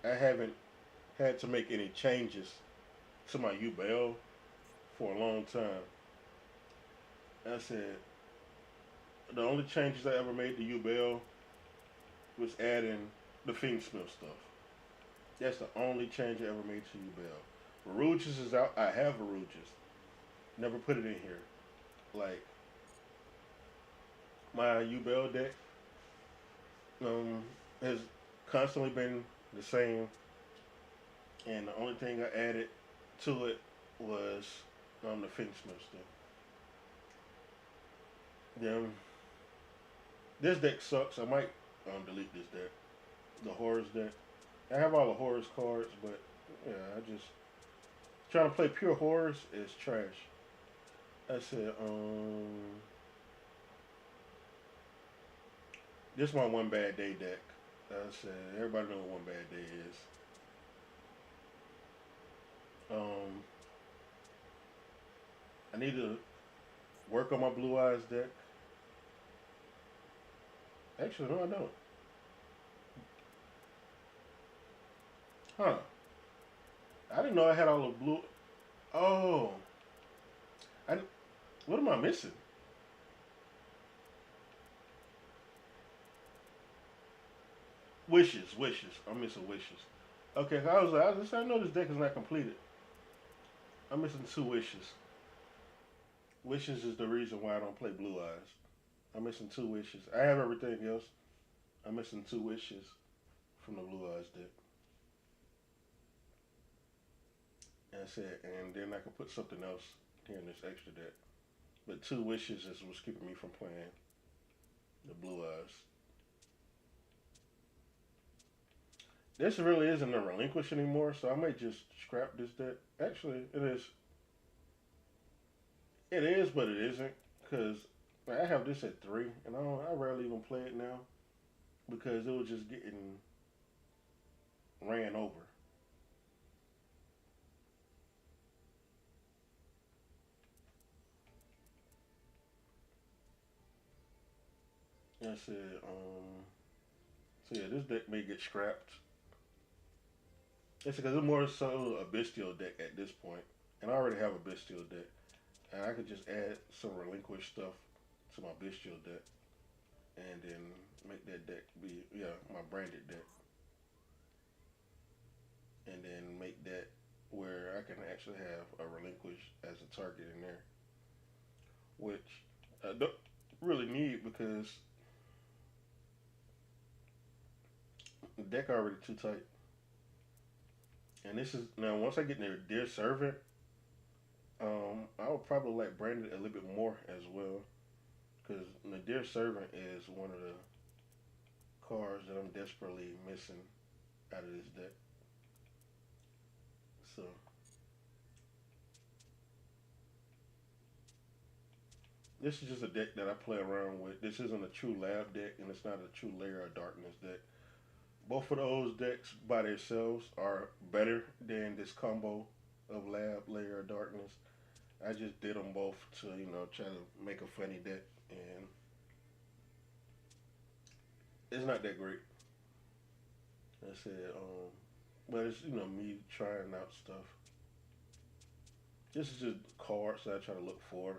I haven't had to make any changes to my Ubel for a long time. I said the only changes I ever made to Ubel was adding the Fiendsmith stuff. That's the only change I ever made to Ubel. Veruges is out. I have Veruges. Never put it in here. Like my Ubel deck um, has constantly been the same, and the only thing I added to it was the Fiendsmith stuff. Then this deck sucks. I might delete this deck. The Horrors deck. I have all the Horrors cards, but yeah, I just trying to play pure Horrors is trash. I said, this is my One Bad Day deck. I said, everybody know what One Bad Day is. I need to work on my Blue Eyes deck. Actually, no, I don't. Huh. I didn't know I had all the blue. Oh. I, what am I missing? Wishes, wishes. I'm missing wishes. Okay, I know this deck is not completed. I'm missing two wishes. Wishes is the reason why I don't play Blue Eyes. I'm missing two wishes. I have everything else. I'm missing two wishes from the Blue Eyes deck. That's it. And then I can put something else here in this extra deck. But two wishes is what's keeping me from playing the Blue Eyes. This really isn't a relinquish anymore, so I might just scrap this deck. Actually, it is. It is, but it isn't, because I have this at 3, and I rarely even play it now because it was just getting ran over. I said, so yeah, this deck may get scrapped. It's because it's more so a bestial deck at this point, and I already have a bestial deck, and I could just add some relinquished stuff to my bestial deck, and then make that deck be my branded deck, and then make that where I can actually have a relinquish as a target in there, which I don't really need because the deck already too tight. And this is now once I get in there, Dear Servant, I would probably like brand it a little bit more as well because the Dear Servant is one of the cards that I'm desperately missing out of this deck. So this is just a deck that I play around with. This isn't a true lab deck, and it's not a true Layer of Darkness deck. Both of those decks by themselves are better than this combo of Lab Layer of Darkness. I just did them both to try to make a funny deck, and it's not that great. I said, but it's me trying out stuff. This is just cards that I try to look for.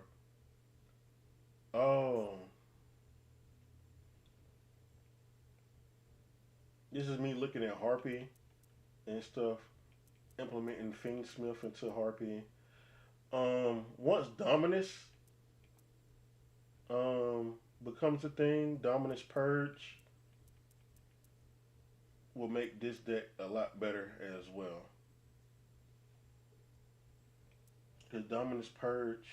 Oh, this is me looking at Harpy and stuff, implementing Fiendsmith into Harpy. Once Dominus becomes a thing, Dominus Purge will make this deck a lot better as well. Because Dominus Purge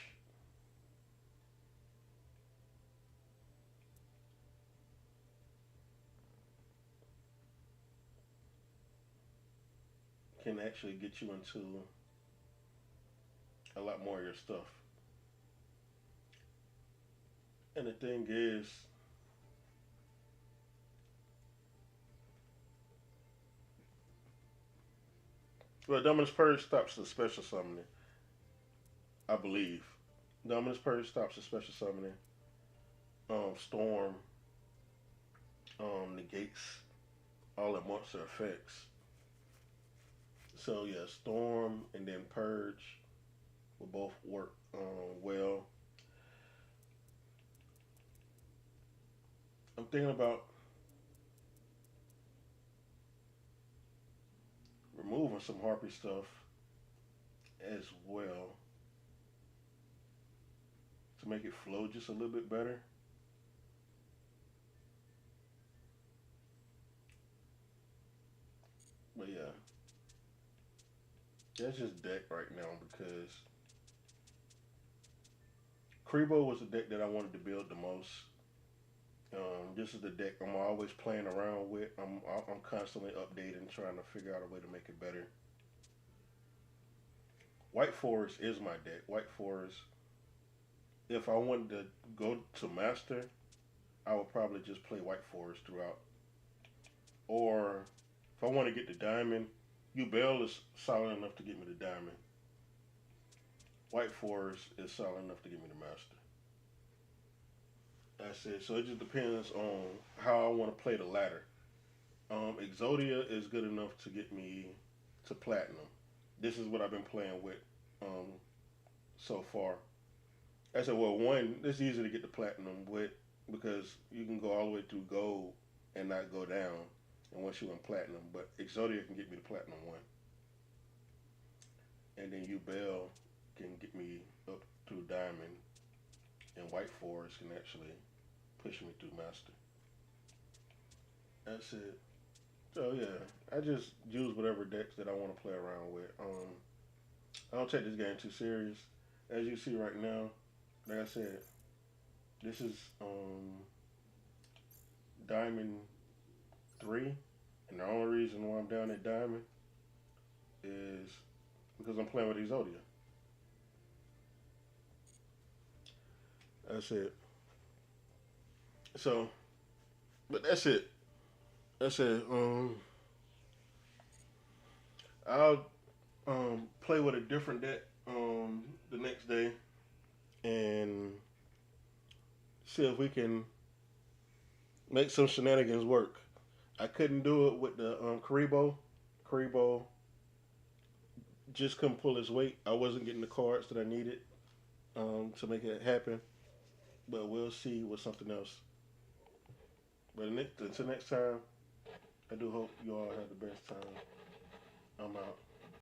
can actually get you into a lot more of your stuff. And the thing is, well, Dominus Purge stops the special summoning, I believe. Dominus Purge stops the special summoning. Storm negates all the monster effects. So yeah, Storm and then Purge will both work well. I'm thinking about removing some Harpy stuff as well to make it flow just a little bit better. But yeah, that's just deck right now because Kuriboh was the deck that I wanted to build the most. This is the deck I'm always playing around with. I'm constantly updating, trying to figure out a way to make it better. White Forest is my deck. White Forest. If I wanted to go to Master, I would probably just play White Forest throughout. Or if I want to get the Diamond, Ubel is solid enough to get me the Diamond. White Forest is solid enough to get me the Master. That's it. So it just depends on how I want to play the ladder. Exodia is good enough to get me to Platinum. This is what I've been playing with um, so far. I said, well, one, it's easy to get to Platinum with because you can go all the way through Gold and not go down. And once you're in Platinum, but Exodia can get me to Platinum 1. And then Ubel can get me up through Diamond. And White Forest can actually push me through Master. That's it. So yeah, I just use whatever decks that I want to play around with. I don't take this game too serious. As you see right now, like I said, this is Diamond 3, and the only reason why I'm down at Diamond is because I'm playing with Exodia. That's it. So, but that's it. That's it. I'll play with a different deck the next day and see if we can Make some shenanigans work. I couldn't do it with the Kuriboh. Kuriboh just couldn't pull his weight. I wasn't getting the cards that I needed to make it happen. But we'll see with something else. But until next time, I do hope you all have the best time. I'm out.